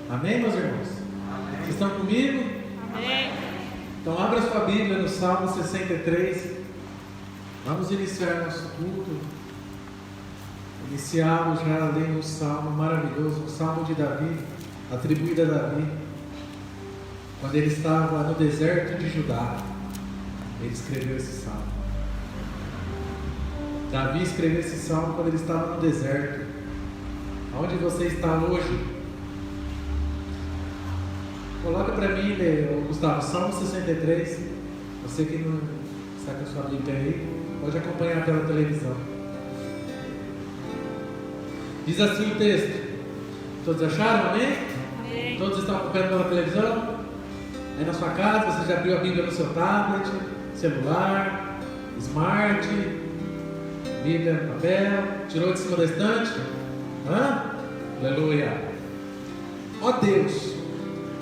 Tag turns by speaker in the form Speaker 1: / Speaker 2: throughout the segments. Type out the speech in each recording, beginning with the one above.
Speaker 1: Amém, meus irmãos?
Speaker 2: Amém.
Speaker 1: Vocês estão comigo?
Speaker 3: Amém.
Speaker 1: Então abra sua Bíblia no Salmo 63. Vamos iniciar nosso culto. Iniciamos já lendo um salmo maravilhoso, um salmo de Davi, atribuído a Davi, quando ele estava no deserto de Judá. Ele escreveu esse salmo. Davi escreveu esse salmo quando ele estava no deserto. Onde você está hoje? Coloca para mim, Gustavo, Salmo 63. Você que não está com a sua Bíblia aí, pode acompanhar pela televisão. Diz assim o texto. Todos acharam, amém?
Speaker 3: Amém.
Speaker 1: Todos estão acompanhando pela televisão? Aí na sua casa, você já abriu a Bíblia no seu tablet, celular, smart, Bíblia no papel, tirou de cima da estante? Aleluia! Ó Deus,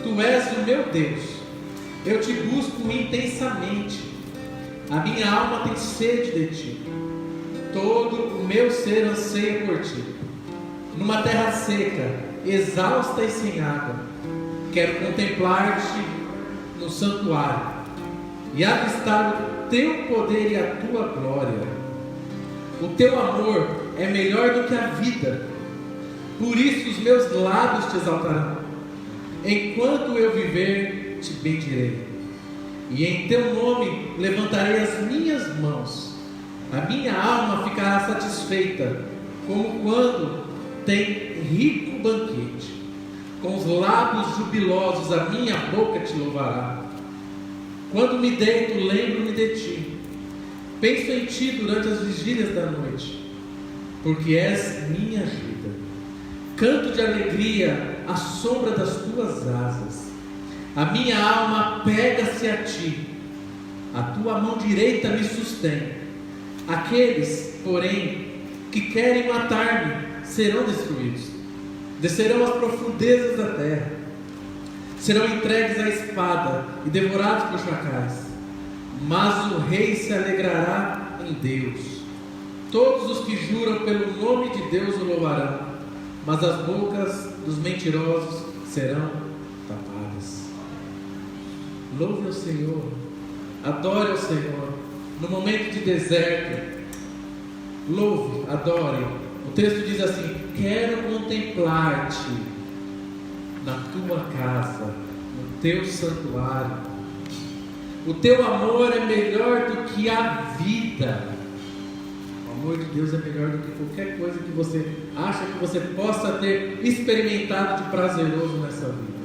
Speaker 1: Tu és o meu Deus, eu te busco intensamente, a minha alma tem sede de Ti, todo o meu ser anseia por Ti. Numa terra seca, exausta e sem água, quero contemplar-Te no santuário e avistar o Teu poder e a Tua glória. O Teu amor é melhor do que a vida, por isso os meus lábios Te exaltarão. Enquanto eu viver, Te bendirei, e em Teu nome levantarei as minhas mãos. A minha alma ficará satisfeita, como quando tem rico banquete. Com os lábios jubilosos a minha boca Te louvará. Quando me deito, lembro-me de Ti. Penso em Ti durante as vigílias da noite, porque és minha ajuda. Canto de alegria à sombra das Tuas asas. A minha alma pega-se a Ti. A Tua mão direita me sustém. Aqueles, porém, que querem matar-me serão destruídos. Descerão às profundezas da terra. Serão entregues à espada e devorados por chacais. Mas o rei se alegrará em Deus. Todos os que juram pelo nome de Deus o louvarão, mas as bocas dos mentirosos serão tapadas. Louve ao Senhor, adore ao Senhor no momento de deserto. Louve, adore. O texto diz assim: quero contemplar-Te na Tua casa, no Teu santuário. O Teu amor é melhor do que a vida. O amor de Deus é melhor do que qualquer coisa que você acha que você possa ter experimentado de prazeroso nessa vida.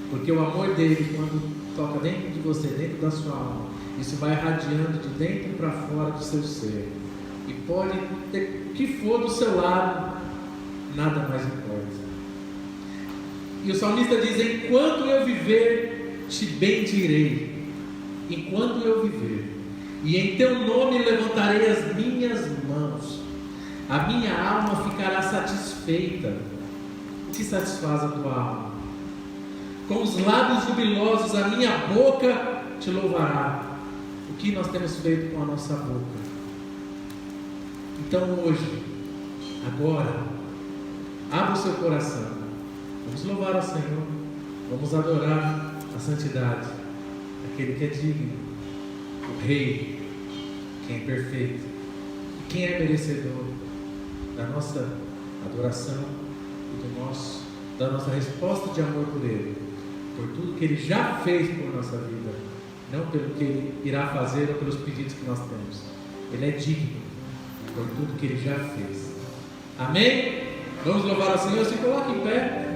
Speaker 1: Porque o amor dele, quando toca dentro de você, dentro da sua alma, isso vai irradiando de dentro para fora do seu ser. E pode ter o que for do seu lado, nada mais importa. E o salmista diz: enquanto eu viver, Te bendirei. Enquanto eu viver, e em Teu nome levantarei as minhas mãos. A minha alma ficará satisfeita. O que satisfaz a tua alma? Com os lábios jubilosos a minha boca Te louvará. O que nós temos feito com a nossa boca? Então hoje, agora, abra o seu coração. Vamos louvar ao Senhor. Vamos adorar a santidade, aquele que é digno, o Rei, quem é perfeito, e quem é merecedor da nossa adoração e da nossa resposta de amor por Ele, por tudo que Ele já fez por nossa vida, não pelo que Ele irá fazer ou pelos pedidos que nós temos. Ele é digno por tudo que Ele já fez. Amém? Vamos louvar ao Senhor. Se coloque em pé,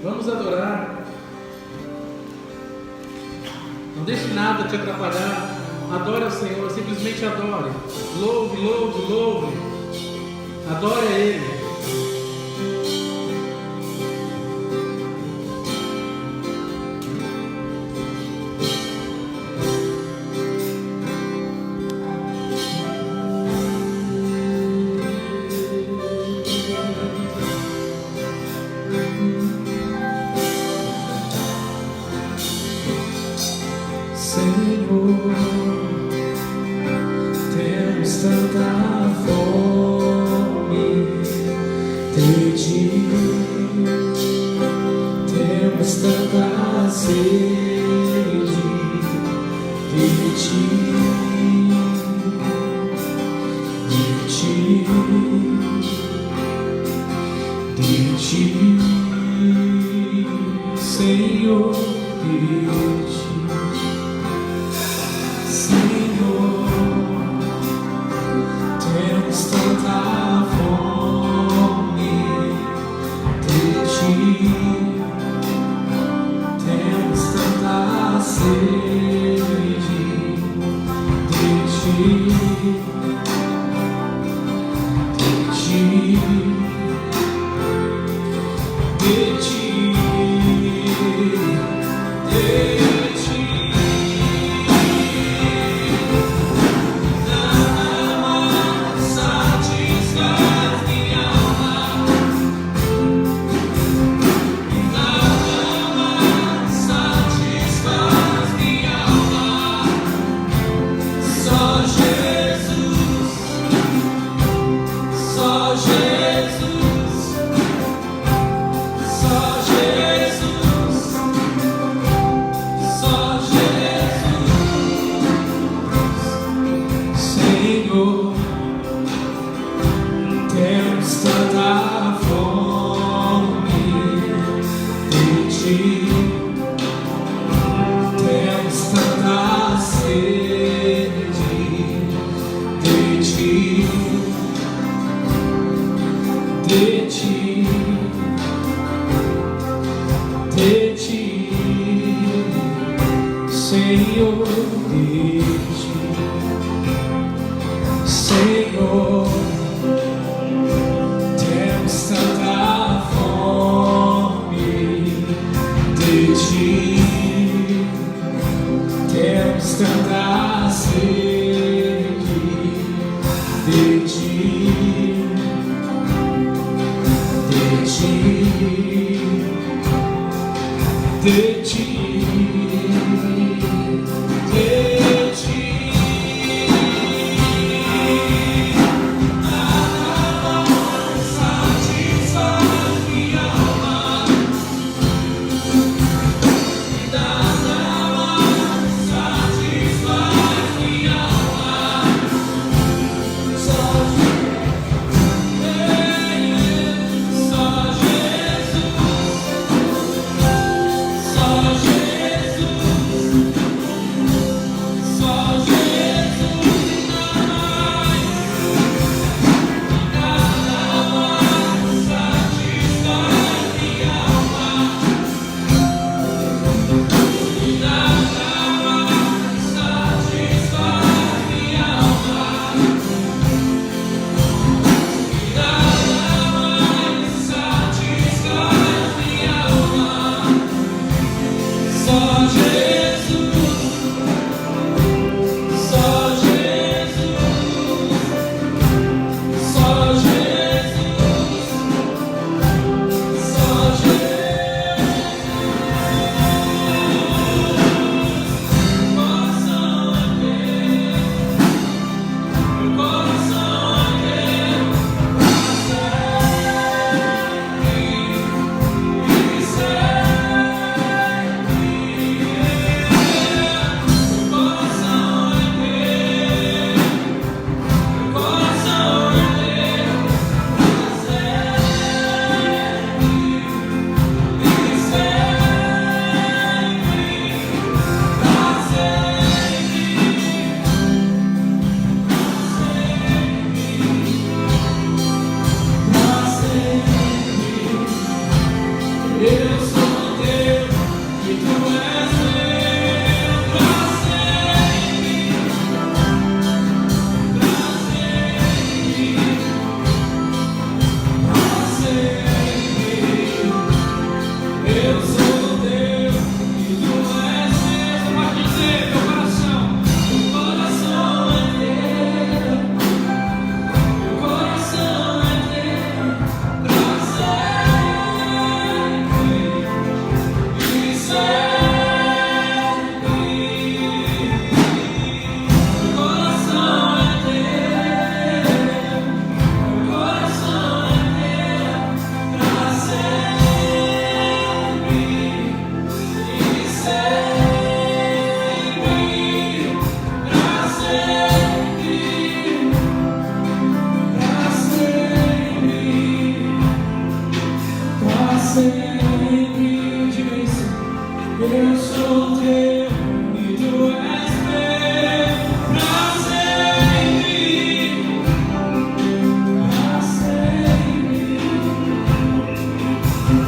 Speaker 1: vamos adorar. Não deixe nada te atrapalhar. Adore ao Senhor, simplesmente adore. Louve, louve, louve. Adore a Ele.
Speaker 4: Senhor, temos tanta fome de Ti, temos tanta sede de ti, Senhor, Senhor, temos tanta fome de ti, temos tanta sede de ti, de ti. sempre disse: eu sou teu e tu és meu pra sempre, pra sempre,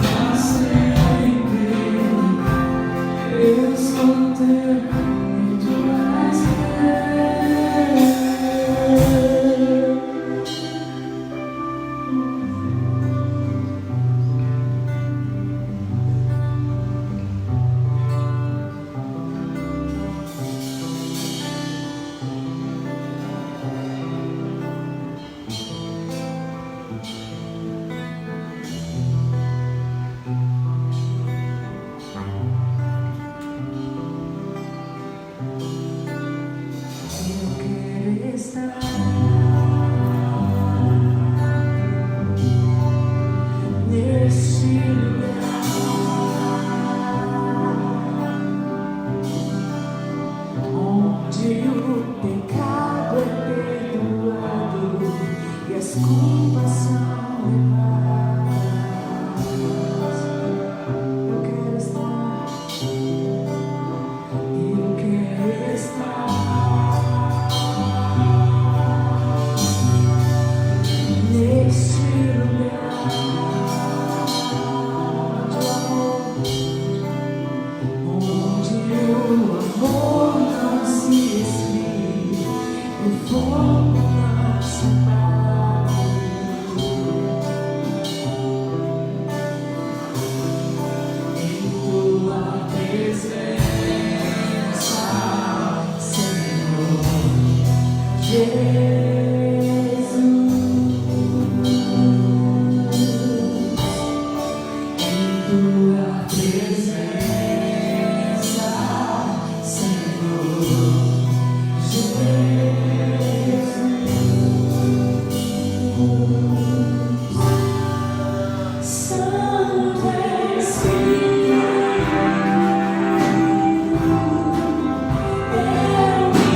Speaker 4: pra sempre. Eu sou teu e tu és meu. Eu quero estar nesse lugar onde o pecado é perdoado e as culpas são levadas. Eu quero estar, eu quero estar nesse lugar onde o amor não se esfria, o fogo não se apaga. Em tua presença, Senhor Jesus. Em tua presença, Senhor Jesus. Santo Espírito, eu me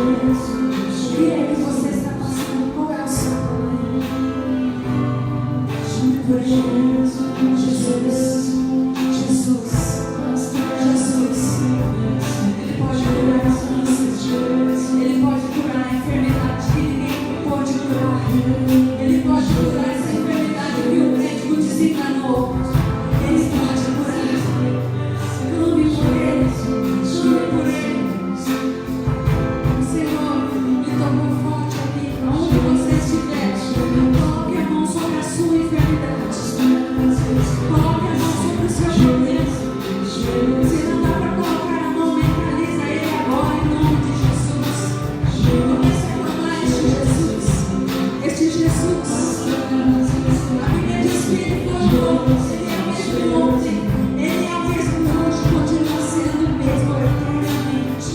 Speaker 4: O que é que você está passando? Qual é o seu problema? Chame por ele. Jesus. Jesus. Jesus. Ele pode curar as doenças. Ele pode curar a enfermidade que ninguém pode curar. Ele pode curar essa enfermidade que o médico desencanou. Ele pode curar. Clame por ele. Chame por ele. Senhor, me tocou forte aqui. Onde você estiver, coloque a mão sobre a sua enfermidade. Coloque a mão sobre o seu problema. Se não dá para colocar a mão, mentaliza ele agora em nome de Jesus. Comece a clamar este Jesus. Este Jesus. A Bíblia diz que ele foi bom. Ele é o mesmo ontem. Ele é o mesmo hoje. Continua sendo o mesmo eternamente.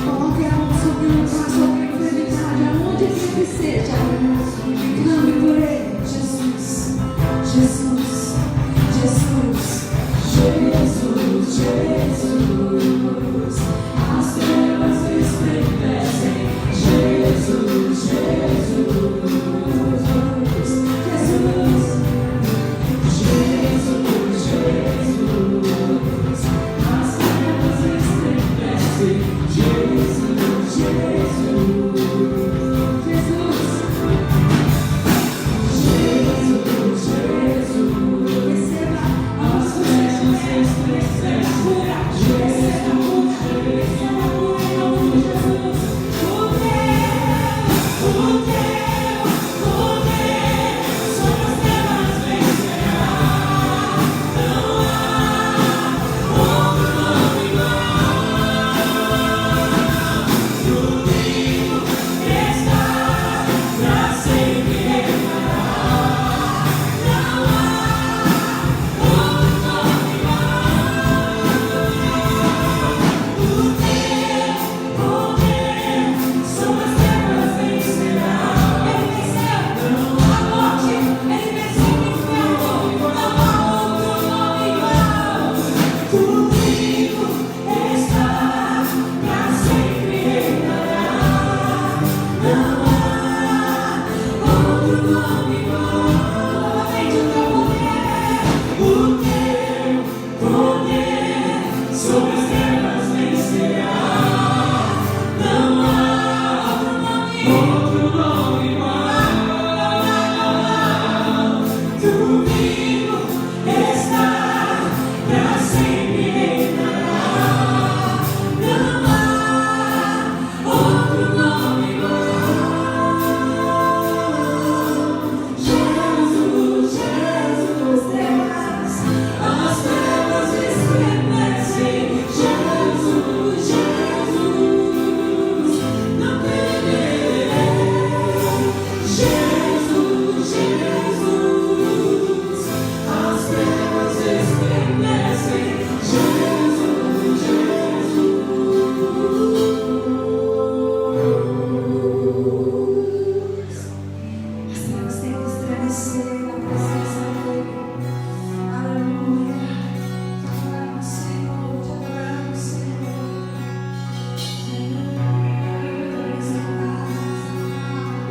Speaker 4: Coloque a mão sobre o lugar, sobre a enfermidade, aonde quer que seja. E clame por ele. Jesus. Jesus. Jesus. Jesus. Jesus. As trevas estremecem. Jesus. Jesus. Jesus. Jesus. As trevas estremecem. Jesus. Jesus. Receba as trevas estremecem. Cura. Receba a cura. Receba a cura em nome de Jesus. O teu poder sobre as trevas vencerá. Não há outro nome comigo está pra sempre reinará. Não há outro nome o teu poder sobre as trevas vencerá. Ele venceu a morte, ele venceu o inferno. Não há outro nome igual. Comigo está pra sempre reinará. Não há outro nome igual. Novamente o teu poder sobre as trevas vencerá. Não há outro nome igual. Comigo está pra sempre reinará. Não há outro nome igual. Jesus, Jesus, as trevas estremecem. Jesus, Jesus, não temerei. Jesus, Jesus, as trevas estremecem. Jesus, Jesus. As trevas têm que estremecer na presença dele. Aleluia. Te adoramos, Senhor. Te adoramos, Senhor.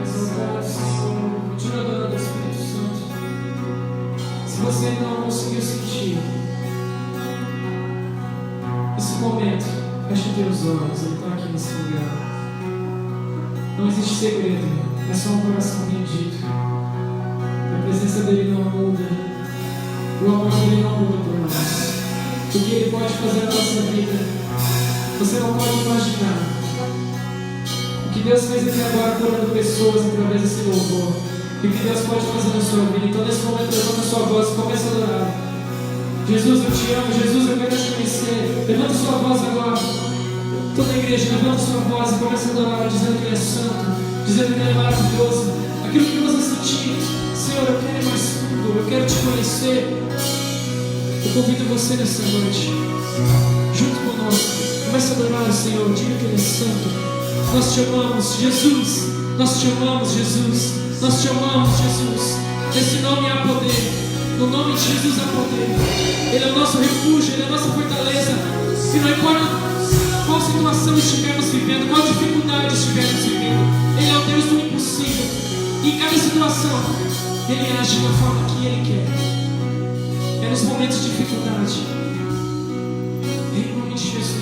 Speaker 2: Exaltado, Senhor. Continua adorando o Espírito Santo. Se você ainda não conseguiu sentir esse momento, feche teus olhos. Ele está aqui nesse lugar. Não existe segredo, é só um coração bendito. A presença dele não muda, o amor dele não muda por nós. O que ele pode fazer na nossa vida, você não pode imaginar. O que Deus fez aqui agora curando pessoas através desse louvor, e o que Deus pode fazer na sua vida. Então, nesse momento, levanta a sua voz e comece a adorar. Jesus, eu te amo. Jesus, eu quero te conhecer. Levanta a sua voz agora. Toda a igreja, levanta a sua voz e comece a adorar, dizendo que Ele é santo, dizendo que Ele é maravilhoso. Aquilo que você sentir, Senhor, eu quero mais tudo, eu quero te conhecer. Eu convido você nessa noite, junto conosco, comece a adorar o Senhor, diga que Ele é santo. Nós te amamos, Jesus. Nós te amamos, Jesus. Nós te amamos, Jesus. Nesse nome há poder. No nome de Jesus há poder. Ele é o nosso refúgio, Ele é a nossa fortaleza. E não importa qual qual situação estivermos vivendo, qual dificuldade estivermos vivendo, Ele é o Deus do impossível. E em cada situação, Ele age da forma que Ele quer. É nos momentos de dificuldade. Em nome de Jesus.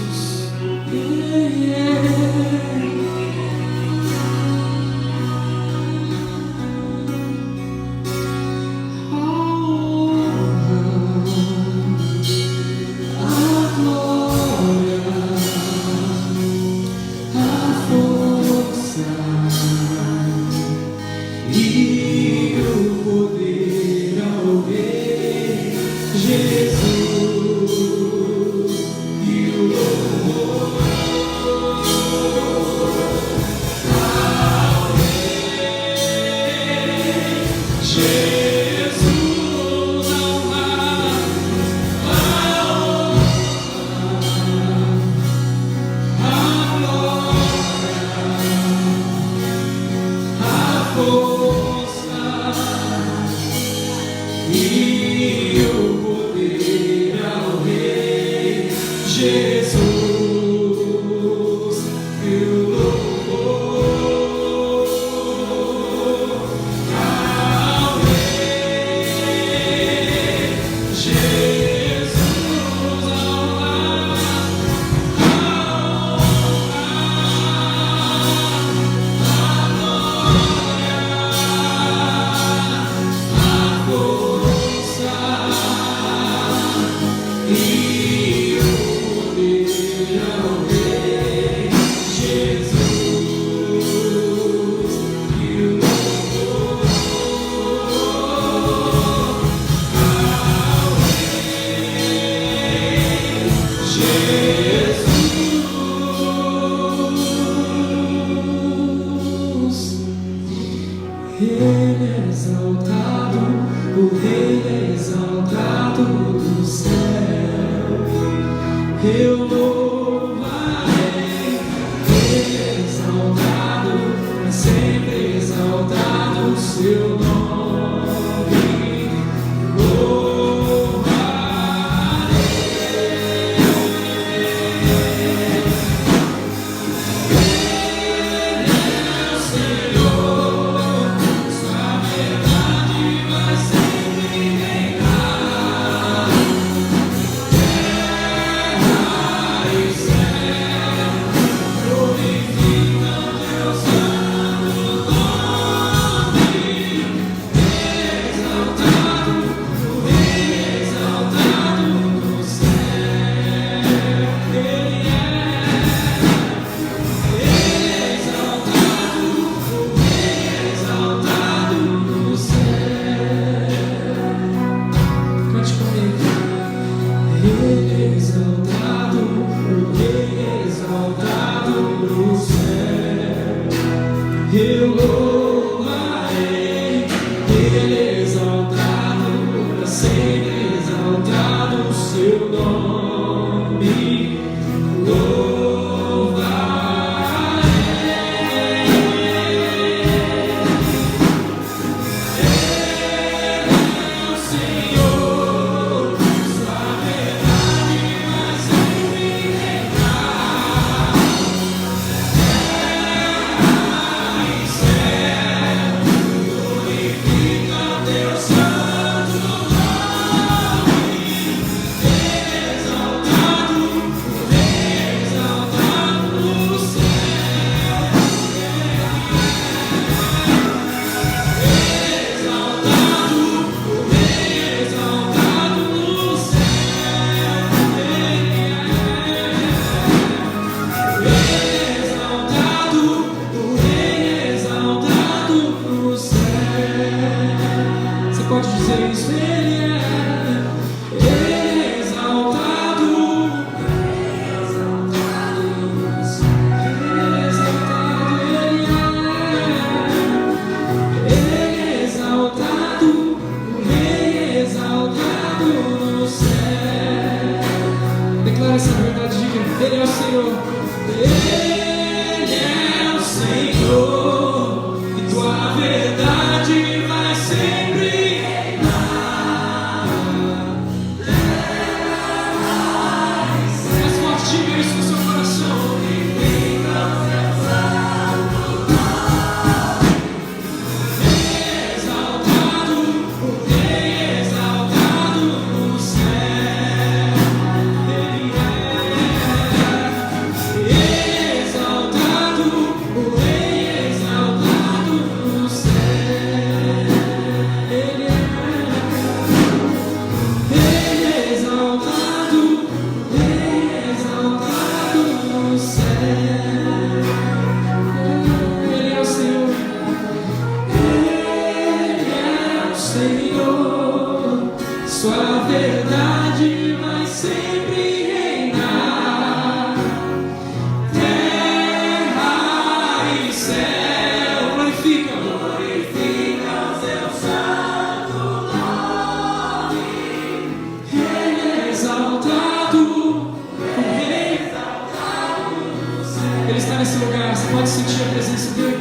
Speaker 2: Ele está nesse lugar, você pode sentir a presença dele.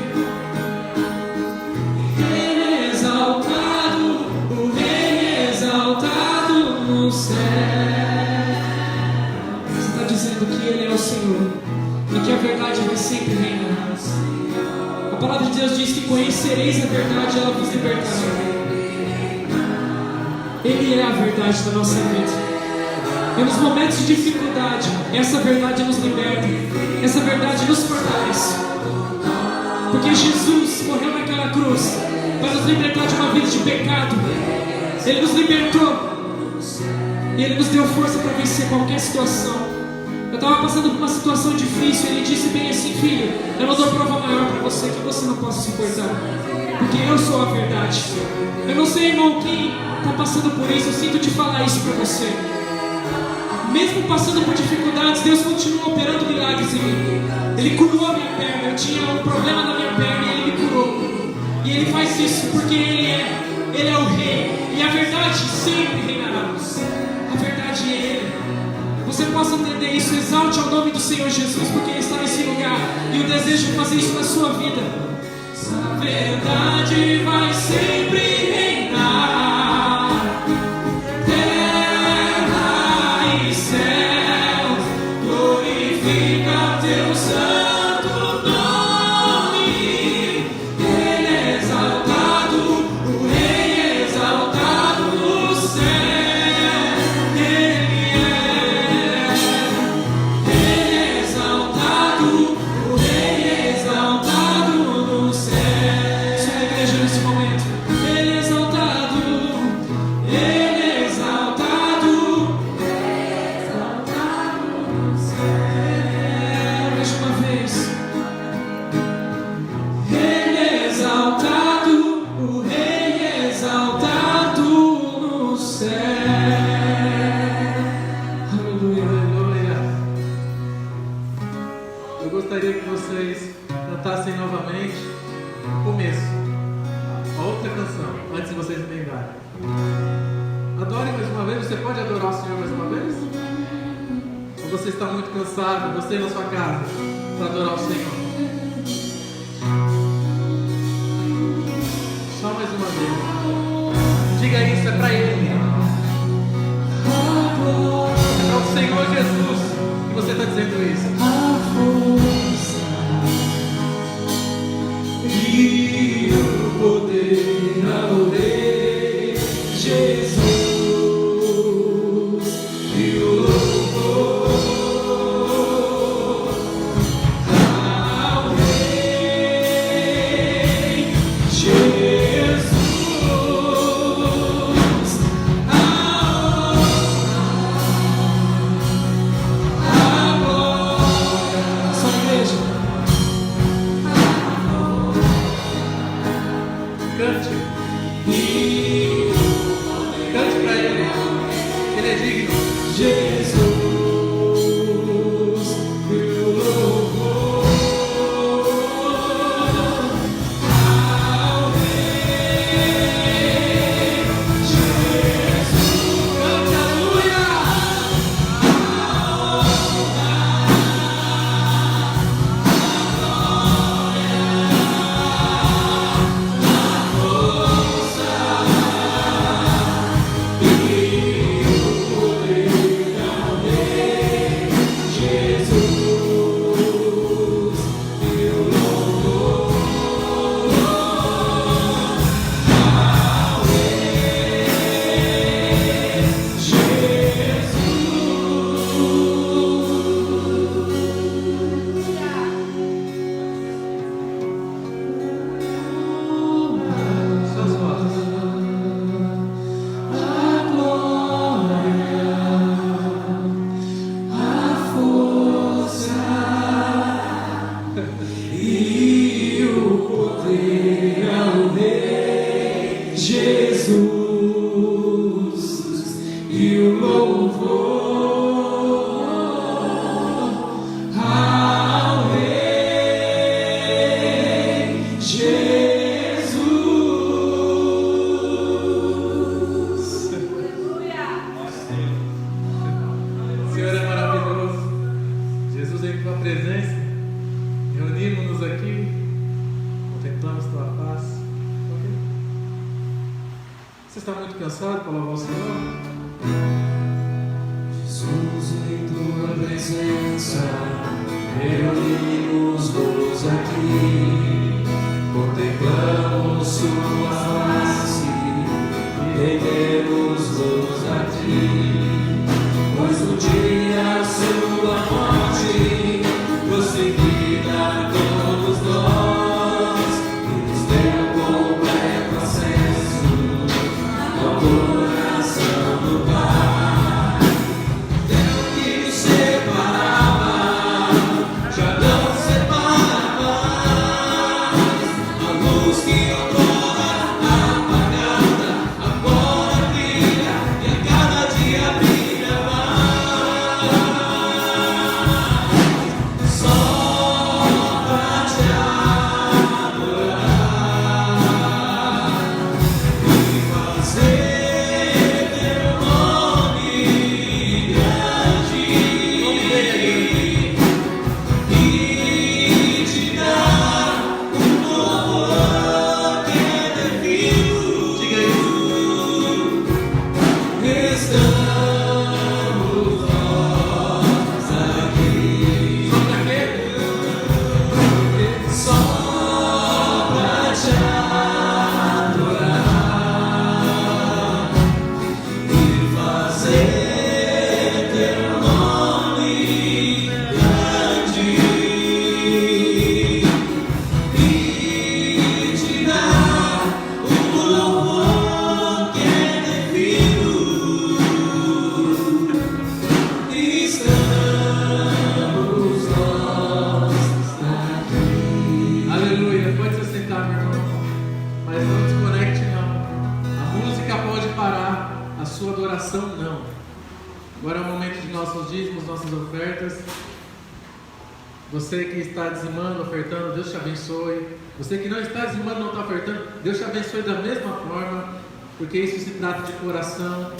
Speaker 2: Rei exaltado, o Rei exaltado no céu. Você está dizendo que Ele é o Senhor e que a verdade vai sempre reinar. A palavra de Deus diz que conhecereis a verdade e ela vos libertará. Ele é a verdade da nossa vida. E nos momentos de dificuldade, essa verdade nos liberta, essa verdade nos fortalece. Porque Jesus morreu naquela cruz para nos libertar de uma vida de pecado. Ele nos libertou e Ele nos deu força para vencer qualquer situação. Eu estava passando por uma situação difícil. Ele disse bem assim: filho, eu não dou prova maior para você que você não possa suportar, porque eu sou a verdade. Eu não sei, irmão, quem está passando por isso. Eu sinto te falar isso para você. Mesmo passando por dificuldades, Deus continua operando milagres em mim. Ele curou a minha perna. Eu tinha um problema na minha perna e Ele me curou. E Ele faz isso porque Ele é o Rei. E a verdade sempre reinará. A verdade é Ele. Você possa entender isso. Exalte ao nome do Senhor Jesus, porque Ele está nesse lugar. E eu desejo fazer isso na sua vida. A verdade vai sempre reinar. Teu santo nome, Ele é exaltado, o Rei exaltado no céu. Ele é exaltado, o Rei exaltado no céu. Só a igreja nesse momento. Ele é exaltado, Ele é exaltado, no céu.
Speaker 1: Cantassem novamente o começo, a outra canção, antes de vocês me lembrarem. Adore mais uma vez. Você pode adorar o Senhor mais uma vez? Ou você está muito cansado, você na sua casa, para adorar o Senhor? Só mais uma vez. Diga isso, é para Ele. É para o Senhor Jesus que você está dizendo isso. E o poder ao Rei Jesus e o louvor ao Rei Jesus, a glória. Você está muito cansado para louvar o Senhor?
Speaker 3: Jesus, em tua presença, reunimos-nos aqui, contemplamos sua face, rendemos-nos aqui, pois um dia sua morte prosseguida todos nós, e nos deu completo acesso ao coração do Pai. Deus que nos separava, já não separa mais. A luz que outrora apagada, agora brilha e a cada dia brilha mais. Só pra te adorar e fazer teu nome grande e te dar um louvor que é devido.
Speaker 1: Diga isso.
Speaker 3: Estamos nós aqui
Speaker 1: Só para quê?
Speaker 3: só pra te adorar e fazer teu nome grande e te dar o louvor que é devido. Estamos nós aqui.
Speaker 1: Aleluia. Pode se sentar, meu irmão. Mas não desconecte, não. A música pode parar, a sua adoração não. Agora é o momento de nossos dízimos, nossas ofertas. Você que está dizimando, ofertando, Deus te abençoe. Você que não está dizimando, não está ofertando, Deus te abençoe da mesma forma, porque isso se trata de coração,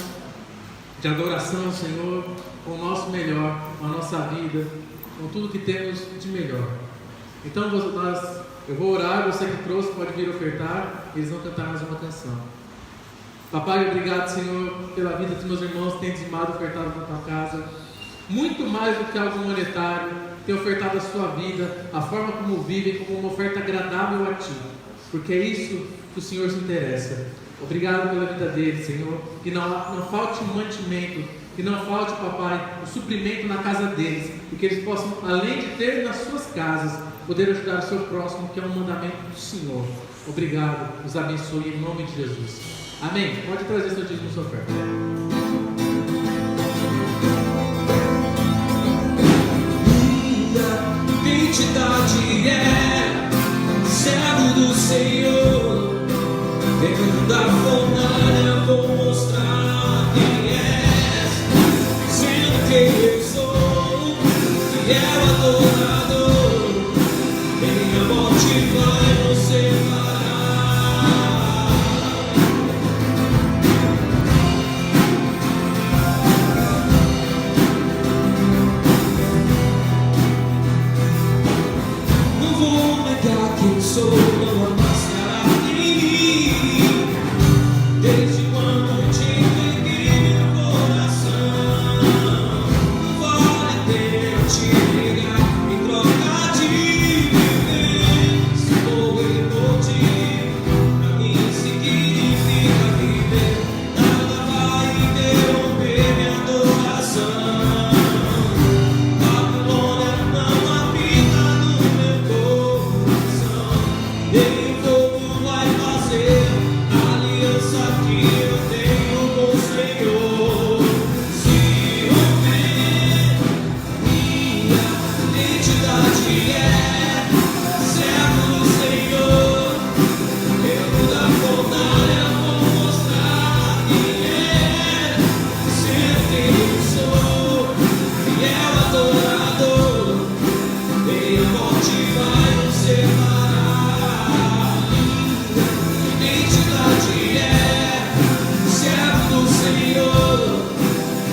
Speaker 1: de adoração ao Senhor, com o nosso melhor, com a nossa vida, com tudo que temos de melhor. Então eu vou orar, você que trouxe pode vir ofertar, eles vão cantar mais uma canção. Papai, obrigado, Senhor, pela vida dos meus irmãos que têm dizimado e ofertado na tua casa. Muito mais do que algo monetário, tem ofertado a sua vida, a forma como vivem, como uma oferta agradável a ti, porque é isso que o Senhor se interessa. Obrigado pela vida deles, Senhor, que não falte mantimento, que não falte, papai, o suprimento na casa deles, e que eles possam, além de ter nas suas casas, poder ajudar o seu próximo, que é um mandamento do Senhor. Obrigado, nos abençoe em nome de Jesus. Amém. Pode trazer seu dízimo e sua oferta.
Speaker 3: Identidade é servo do Senhor. Dentro da fornalha vou mostrar quem és, sendo quem eu sou, fiel adorador. Minha morte vai nos separar. Não vou negar quem sou, não há máscara em mim. Desde quando te entreguei meu coração, não vale a pena te negar em troca de viver. Se morrer por ti, pra mim significa viver. Nada vai interromper minha adoração. Babilônia não habita no meu coração. Nem fogo vai fazer aliança que eu tenho com o Senhor. Se romper, minha identidade é servo do Senhor. Eu da fornalha vou mostrar quem é, sendo quem eu sou, fiel adorador. Nem a morte vai nos separar. Identidade é servo do Senhor.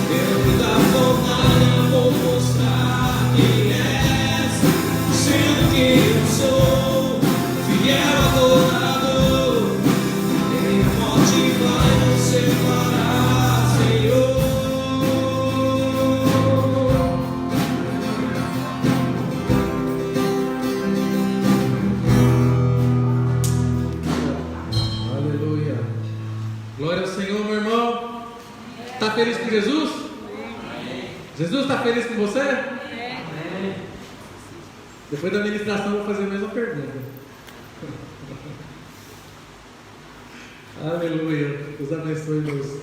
Speaker 3: Eu da fornalha vou mostrar quem és, sendo quem eu sou, fiel adorador. Nem a morte vai nos
Speaker 1: feliz com Jesus? Jesus está feliz com você? Depois da ministração eu vou fazer a mesma pergunta. Aleluia. Deus abençoe meus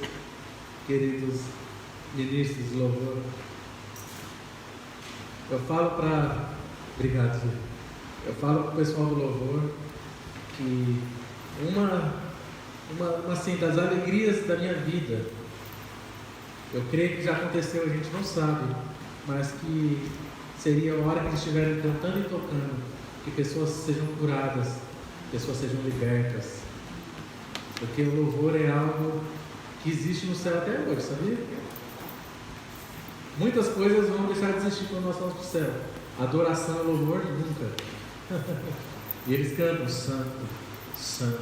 Speaker 1: queridos ministros de louvor. Eu falo para... Obrigado, Gil. Eu falo para o pessoal do louvor que uma assim, das alegrias da minha vida, eu creio que já aconteceu, a gente não sabe, mas que seria a hora que eles estiverem cantando e tocando, que pessoas sejam curadas, pessoas sejam libertas, porque o louvor é algo que existe no céu até hoje, sabia? Muitas coisas vão deixar de existir quando nós vamos para o céu. Adoração e louvor nunca. E eles cantam: Santo, Santo,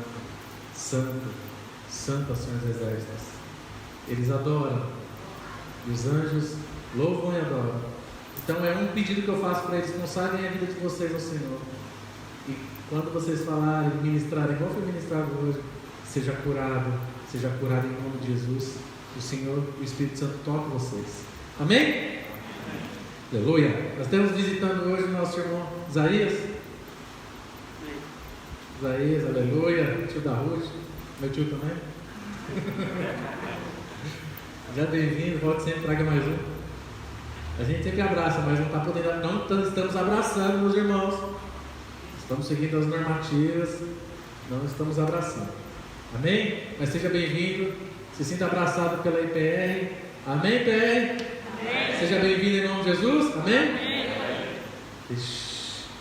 Speaker 1: Santo, Santo, Senhor dos Exércitos. Eles adoram, e os anjos louvam e adoram. Então é um pedido que eu faço para eles: consagrem a vida de vocês ao Senhor. E quando vocês falarem, ministrarem, igual foi ministrado hoje, seja curado em nome de Jesus. O Senhor, o Espírito Santo toque vocês. Amém? Aleluia. Nós estamos visitando hoje o nosso irmão Isaías. Isaías, aleluia. Tio da Ruth, meu tio também. Já bem-vindo, volte sempre, traga mais um. A gente sempre abraça, mas não está podendo, não estamos abraçando, meus irmãos. Estamos seguindo as normativas, não estamos abraçando. Amém? Mas seja bem-vindo, se sinta abraçado pela IPR. Amém, PR? Amém. Seja bem-vindo em nome de Jesus. Amém?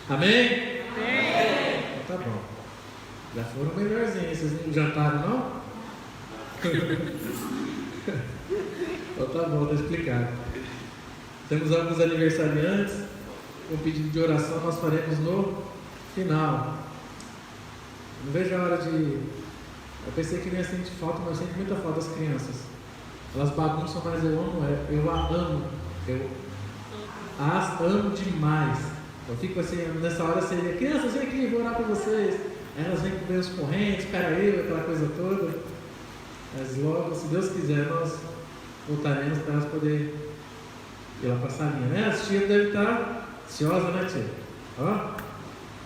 Speaker 1: Amém? Amém? Então, tá bom. Já foram melhorzinhos. Vocês não jantaram, não? Então tá bom, está explicado. Temos alguns aniversariantes. Um pedido de oração nós faremos no final. Não vejo a hora de... Eu pensei que não ia sentir falta, mas eu sinto muita falta das crianças. Elas bagunçam, mas eu amo, eu as amo demais. Eu fico assim, nessa hora seria: crianças, vem aqui, vou orar por vocês. Elas vêm com os correntes, espera eu, aquela coisa toda. Mas logo, se Deus quiser, nós voltaremos para elas poderem ir lá para a salinha, né? As tias devem estar ansiosas, né, tia? Ó,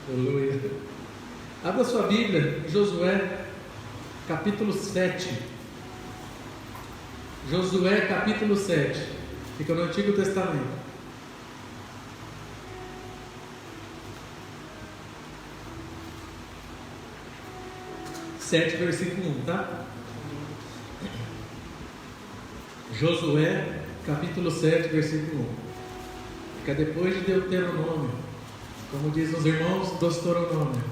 Speaker 1: aleluia. Abra sua Bíblia, Josué, capítulo 7. Josué capítulo 7, fica no Antigo Testamento. 7, versículo 1, tá? Josué capítulo 7, versículo 1. Fica depois de Deuteronômio, como diz os irmãos do Deuteronômio.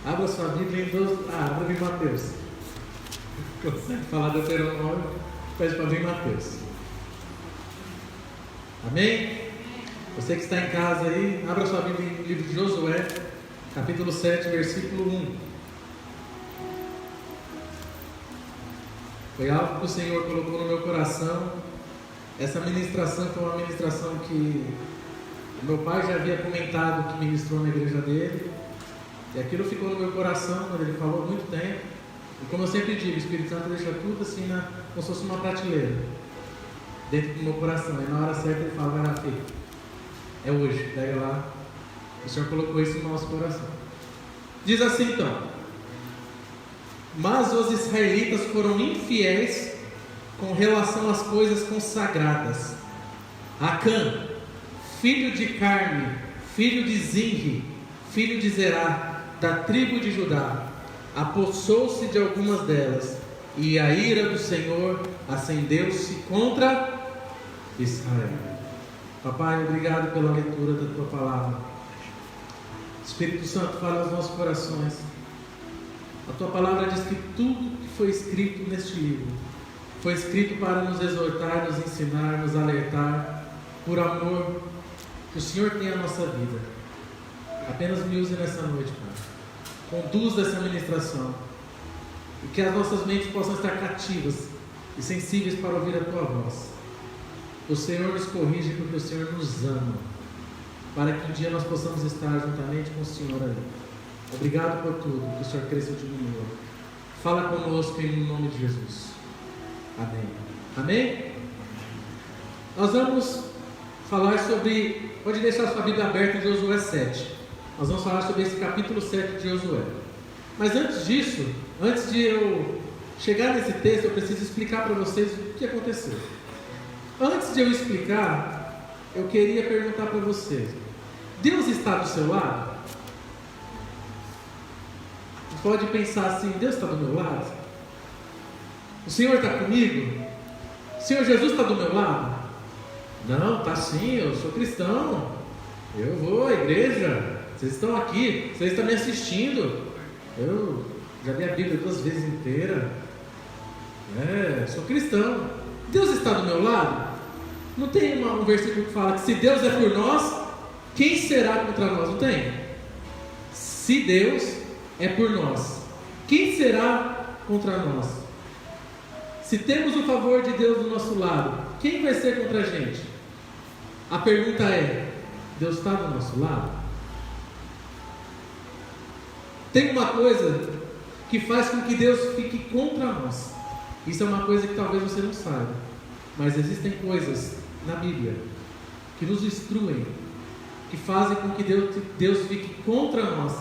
Speaker 1: Abra sua Bíblia em abra em Mateus. Consegue falar Deuteronômio, pede para vir Mateus. Amém? Você que está em casa aí, abra sua Bíblia no livro de Josué, capítulo 7, versículo 1. Foi algo que o Senhor colocou no meu coração. Essa ministração foi uma ministração que o meu pai já havia comentado que ministrou na igreja dele. E aquilo ficou no meu coração quando ele falou há muito tempo. E como eu sempre digo, o Espírito Santo deixa tudo assim, como se fosse uma prateleira dentro do meu coração. E na hora certa ele fala: vai lá, filho, é hoje, pega lá. O Senhor colocou isso no nosso coração. Diz assim então: mas os israelitas foram infiéis com relação às coisas consagradas. Acã, filho de Carme, filho de Zinri, filho de Zerá, da tribo de Judá, apossou-se de algumas delas, e a ira do Senhor acendeu-se contra Israel. Papai, obrigado pela leitura da tua palavra. Espírito Santo, fala aos nossos corações. A tua palavra diz que tudo que foi escrito neste livro foi escrito para nos exortar, nos ensinar, nos alertar, por amor que o Senhor tem a nossa vida. Apenas me use nessa noite, Pai. Conduza essa ministração, e que as nossas mentes possam estar cativas e sensíveis para ouvir a tua voz. O Senhor nos corrige porque o Senhor nos ama, para que um dia nós possamos estar juntamente com o Senhor ali. Obrigado por tudo, que o Senhor cresça e diminua. Fala conosco em nome de Jesus. Amém. Amém? Nós vamos falar sobre, pode deixar sua Bíblia aberta em Josué 7. Nós vamos falar sobre esse capítulo 7 de Josué. Mas antes disso, antes de eu chegar nesse texto, eu preciso explicar para vocês o que aconteceu. Antes de eu explicar, eu queria perguntar para vocês: Deus está do seu lado? Você pode pensar assim: Deus está do meu lado? O Senhor está comigo? O Senhor Jesus está do meu lado? Não, está sim, eu sou cristão. Eu vou à igreja. Vocês estão aqui, vocês estão me assistindo. Eu já li a Bíblia 2 vezes inteira. Sou cristão. Deus está do meu lado? Não tem um versículo que fala que se Deus é por nós, quem será contra nós? Não tem? Se Deus é por nós, quem será contra nós? Se temos o favor de Deus do nosso lado, quem vai ser contra a gente? A pergunta é: Deus está do nosso lado? Tem uma coisa que faz com que Deus fique contra nós. Isso é uma coisa que talvez você não saiba, mas existem coisas na Bíblia que nos instruem, que fazem com que Deus fique contra nós.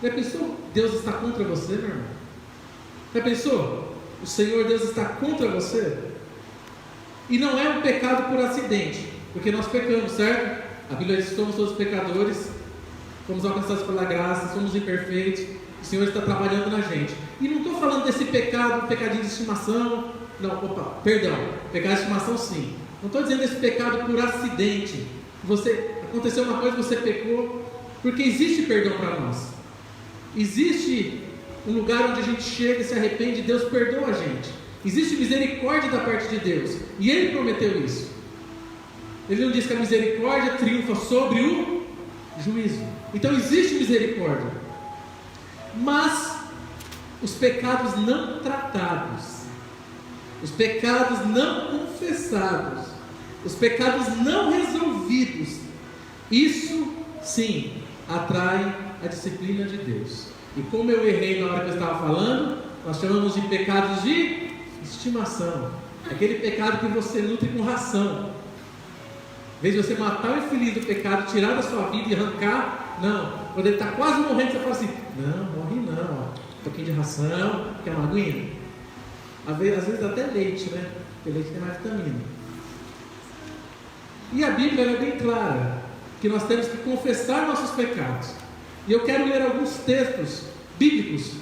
Speaker 1: Já pensou? Deus está contra você, meu irmão? Já pensou? O Senhor Deus está contra você? E não é um pecado por acidente, porque nós pecamos, certo? A Bíblia diz que somos todos pecadores, fomos alcançados pela graça, somos imperfeitos. O Senhor está trabalhando na gente. E não estou falando desse pecado, pecadinho de estimação. Não, perdão, pecado de estimação sim. Não estou dizendo desse pecado por acidente. Aconteceu uma coisa, você pecou, porque existe perdão para nós. Existe um lugar onde a gente chega e se arrepende, Deus perdoa a gente. Existe misericórdia da parte de Deus, e Ele prometeu isso. Ele não diz que a misericórdia triunfa sobre o juízo. Então existe misericórdia. Mas os pecados não tratados, os pecados não confessados, os pecados não resolvidos, isso sim atrai a disciplina de Deus. E como eu errei na hora que eu estava falando, nós chamamos de pecados de estimação. Aquele pecado que você nutre com ração. Em vez de você matar o infeliz do pecado, tirar da sua vida e arrancar, não. Quando ele está quase morrendo, você fala assim: não, morre não, um pouquinho de ração, quer uma aguinha? Às vezes até leite, né? Porque leite tem mais vitamina. E a Bíblia é bem clara, que nós temos que confessar nossos pecados. E eu quero ler alguns textos bíblicos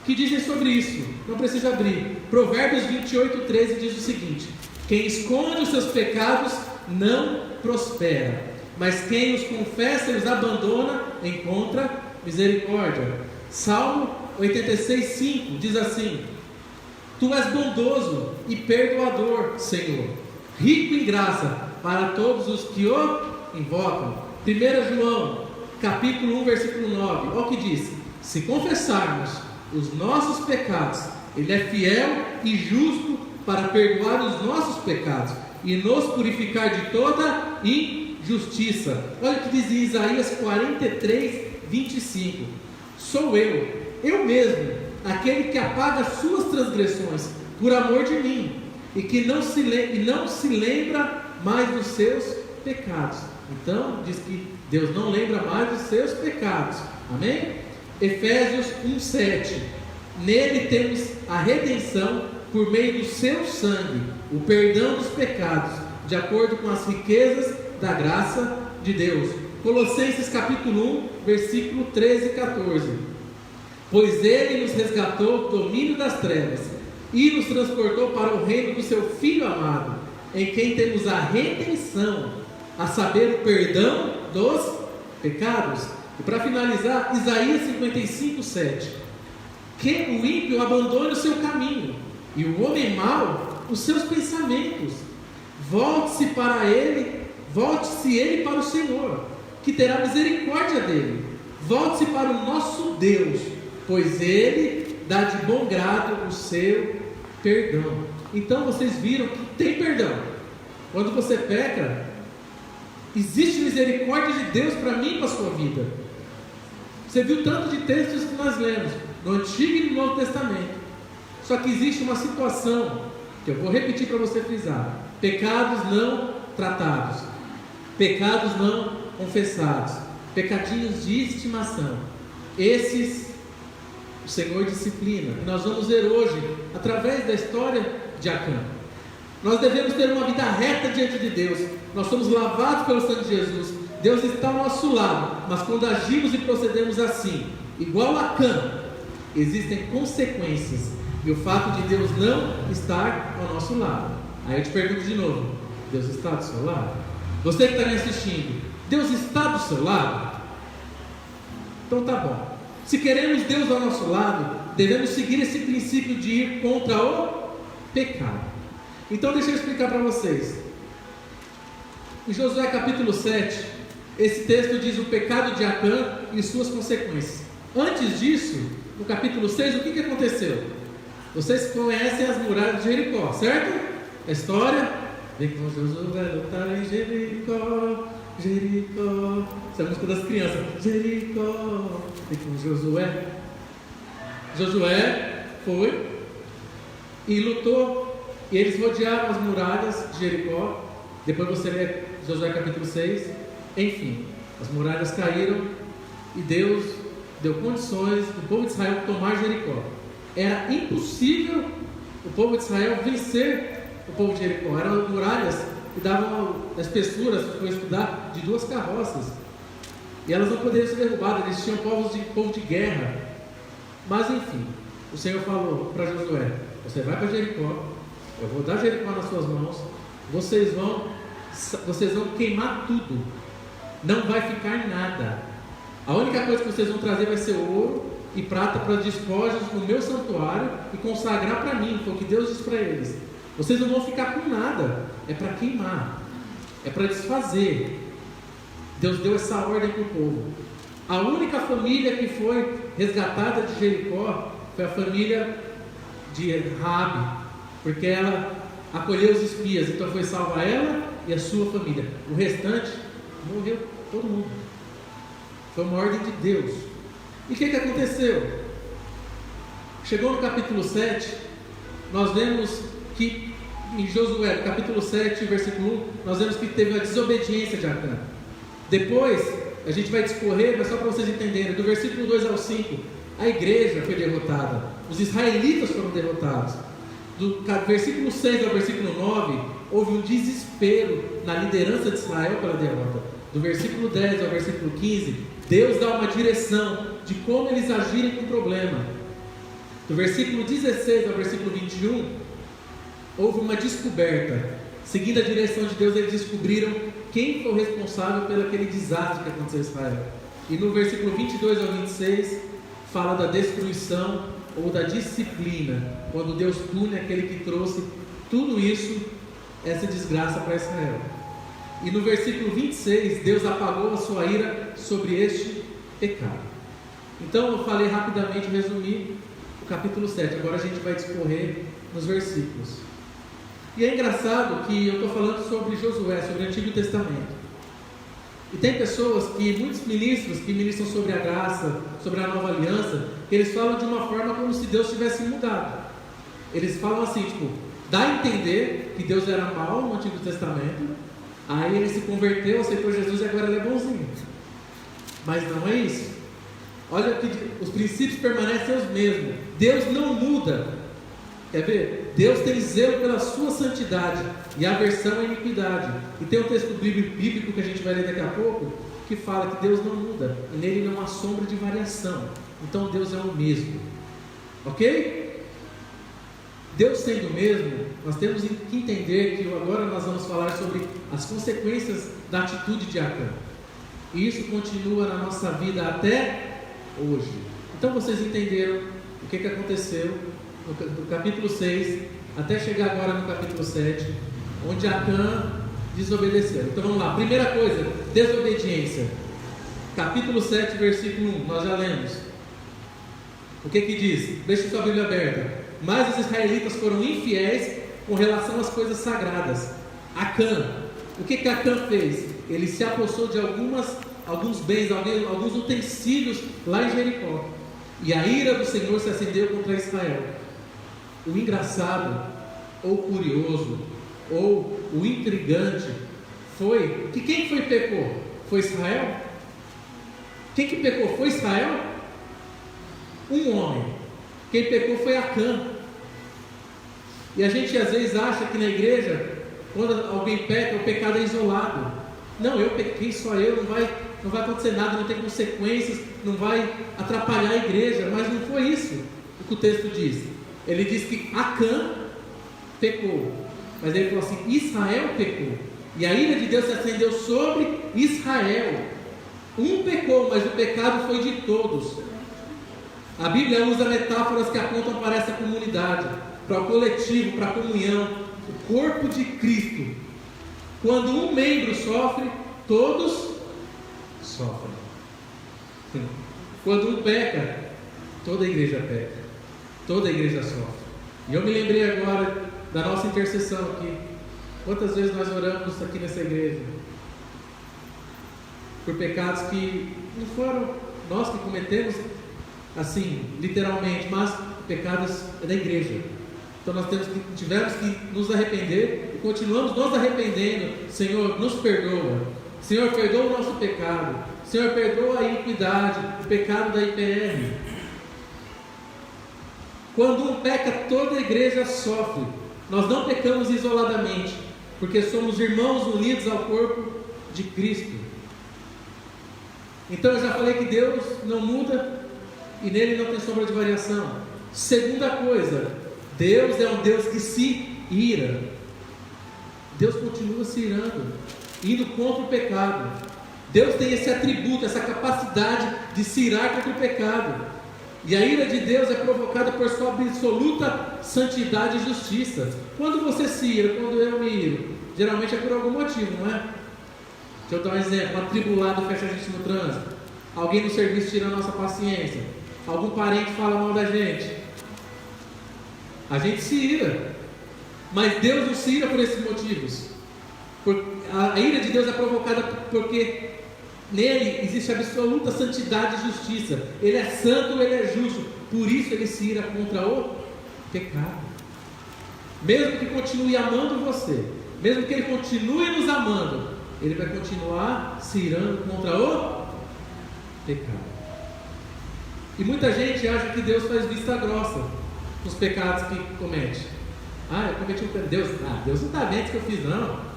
Speaker 1: que dizem sobre isso. Não precisa abrir. Provérbios 28:13 diz o seguinte: quem esconde os seus pecados não prospera, mas quem os confessa e os abandona encontra misericórdia. Salmo 86:5 diz assim: tu és bondoso e perdoador, Senhor, rico em graça para todos os que o invocam. 1 João capítulo 1 versículo 9, olha o que diz: se confessarmos os nossos pecados, Ele é fiel e justo para perdoar os nossos pecados e nos purificar de toda injustiça. Olha o que diz em Isaías 43:25: sou eu mesmo, aquele que apaga as suas transgressões por amor de mim, e que não se lembra mais dos seus pecados. Então diz que Deus não lembra mais dos seus pecados. Amém? Efésios 1:7: nele temos a redenção por meio do seu sangue, o perdão dos pecados, de acordo com as riquezas da graça de Deus. Colossenses capítulo 1 versículo 13 e 14: pois Ele nos resgatou do domínio das trevas e nos transportou para o reino do seu Filho amado, em quem temos a redenção, a saber, o perdão dos pecados. E para finalizar, Isaías 55:7: que o ímpio abandone o seu caminho e o homem mau os seus pensamentos. Volte-se ele para o Senhor, que terá misericórdia dele. Volte-se para o nosso Deus, pois Ele dá de bom grado o seu perdão. Então vocês viram que tem perdão. Quando você peca, existe misericórdia de Deus para mim e para a sua vida. Você viu tanto de textos que nós lemos no Antigo e no Novo Testamento. Só que existe uma situação que eu vou repetir para você frisar: pecados não tratados, pecados não confessados, pecadinhos de estimação, esses o Senhor disciplina. E nós vamos ver hoje, através da história de Acã, nós devemos ter uma vida reta diante de Deus. Nós somos lavados pelo sangue de Jesus, Deus está ao nosso lado, mas quando agimos e procedemos assim, igual a Acã, existem consequências, e o fato de Deus não estar ao nosso lado. Aí eu te pergunto de novo: Deus está do seu lado? Você que está me assistindo, Deus está do seu lado? Então tá bom. Se queremos Deus ao nosso lado, devemos seguir esse princípio de ir contra o pecado. Então deixa eu explicar para vocês. Em Josué capítulo 7, esse texto diz o pecado de Acã e suas consequências. Antes disso, no capítulo 6, o que aconteceu? Vocês conhecem as muralhas de Jericó, certo? A história: vem com Josué lutar em Jericó, Jericó. Essa é a música das crianças. Jericó, vem com Josué. Josué foi e lutou, e eles rodearam as muralhas de Jericó. Depois você lê Josué capítulo 6. Enfim, as muralhas caíram e Deus deu condições do povo de Israel tomar Jericó. Era impossível o povo de Israel vencer o povo de Jericó. Eram muralhas que davam a espessuras, se for estudar, de 2 carroças, e elas não poderiam ser derrubadas. Eles tinham povo de guerra. Mas enfim, o Senhor falou para Josué: você vai para Jericó, eu vou dar Jericó nas suas mãos, vocês vão queimar tudo, não vai ficar nada. A única coisa que vocês vão trazer vai ser ouro e prata para despojos no meu santuário e consagrar para mim. Foi o que Deus disse para eles: vocês não vão ficar com nada, é para queimar, é para desfazer. Deus deu essa ordem para o povo. A única família que foi resgatada de Jericó foi a família de Raabe, porque ela acolheu os espias, então foi salva ela e a sua família. O restante morreu todo mundo. Foi uma ordem de Deus. E o que aconteceu? Chegou no capítulo 7, nós vemos que em Josué, capítulo 7, versículo 1, nós vemos que teve a desobediência de Acã. Depois, a gente vai discorrer, mas só para vocês entenderem, do versículo 2 ao 5, a igreja foi derrotada, os israelitas foram derrotados. Do versículo 6 ao versículo 9, houve um desespero na liderança de Israel pela derrota. Do versículo 10 ao versículo 15, Deus dá uma direção de como eles agirem com o problema. Do versículo 16 ao versículo 21, houve uma descoberta. Seguindo a direção de Deus, eles descobriram quem foi o responsável pelo aquele desastre que aconteceu em Israel. E no versículo 22 ao 26, fala da destruição ou da disciplina, quando Deus pune aquele que trouxe tudo isso, essa desgraça para Israel. E no versículo 26, Deus apagou a sua ira sobre este pecado. Então eu falei rapidamente, resumi o capítulo 7, agora a gente vai discorrer nos versículos. E é engraçado que eu estou falando sobre Josué, sobre o Antigo Testamento. E tem pessoas muitos ministros que ministram sobre a graça, sobre a nova aliança, que eles falam de uma forma como se Deus tivesse mudado. Eles falam assim, dá a entender que Deus era mau no Antigo Testamento, aí ele se converteu, aceitou Jesus e agora ele é bonzinho. Mas não é isso. Olha que os princípios permanecem os mesmos. Deus não muda. Quer ver? Deus tem zelo pela sua santidade e aversão à iniquidade. E tem um texto bíblico que a gente vai ler daqui a pouco, que fala que Deus não muda, e nele não há sombra de variação. Então Deus é o mesmo. Ok? Deus sendo o mesmo, nós temos que entender que agora nós vamos falar sobre as consequências da atitude de Acã. E isso continua na nossa vida até hoje. Então vocês entenderam o que aconteceu no capítulo 6, até chegar agora no capítulo 7, onde Acã desobedeceu. Então vamos lá, primeira coisa, desobediência. Capítulo 7, versículo 1, nós já lemos. O que diz? Deixa sua Bíblia aberta. Mas os israelitas foram infiéis com relação às coisas sagradas. Acã, o que Acã fez? Ele se apossou de alguns bens, alguns utensílios lá em Jericó. E a ira do Senhor se acendeu contra Israel. O engraçado ou curioso, ou o intrigante foi que quem foi que pecou? Foi Israel? Quem que pecou? Foi Israel? Um homem. Quem pecou foi Acã. E a gente às vezes acha que na igreja, quando alguém peca, o pecado é isolado. Não, eu pequei, só eu, não vai acontecer nada, não tem consequências, não vai atrapalhar a igreja. Mas não foi isso o que o texto diz. Ele diz que Acã pecou, mas ele falou assim: Israel pecou, e a ira de Deus se acendeu sobre Israel. Um pecou, mas o pecado foi de todos. A Bíblia usa metáforas que apontam para essa comunidade, para o coletivo, para a comunhão, o corpo de Cristo. Quando um membro sofre, todos sofrem. Quando um peca, toda a igreja peca, toda a igreja sofre. E eu me lembrei agora da nossa intercessão aqui. Quantas vezes nós oramos aqui nessa igreja por pecados que não foram nós que cometemos, assim, literalmente, mas pecados da igreja. Então nós tivemos que nos arrepender e continuamos nos arrependendo. Senhor, nos perdoa. Senhor, perdoa o nosso pecado. Senhor, perdoa a iniquidade, o pecado da IPR. Quando um peca, toda a igreja sofre. Nós não pecamos isoladamente, porque somos irmãos unidos ao corpo de Cristo. Então eu já falei que Deus não muda e nele não tem sombra de variação. Segunda coisa, Deus é um Deus que se ira. Deus continua se irando, indo contra o pecado. Deus tem esse atributo, essa capacidade de se irar contra o pecado. E a ira de Deus é provocada por sua absoluta santidade e justiça. Quando você se ira, quando eu me iro, geralmente é por algum motivo, não é? Deixa eu dar um exemplo: um atribulado fecha a gente no trânsito, alguém no serviço tira a nossa paciência, algum parente fala mal da gente. A gente se ira, mas Deus não se ira por esses motivos. A ira de Deus é provocada porque nele existe absoluta santidade e justiça. Ele é santo, ele é justo. Por isso ele se ira contra o pecado. Mesmo que continue amando você, mesmo que ele continue nos amando, ele vai continuar se irando contra o pecado. E muita gente acha que Deus faz vista grossa nos pecados que comete. Eu cometi um pecado. Deus não está vendo o que eu fiz, não.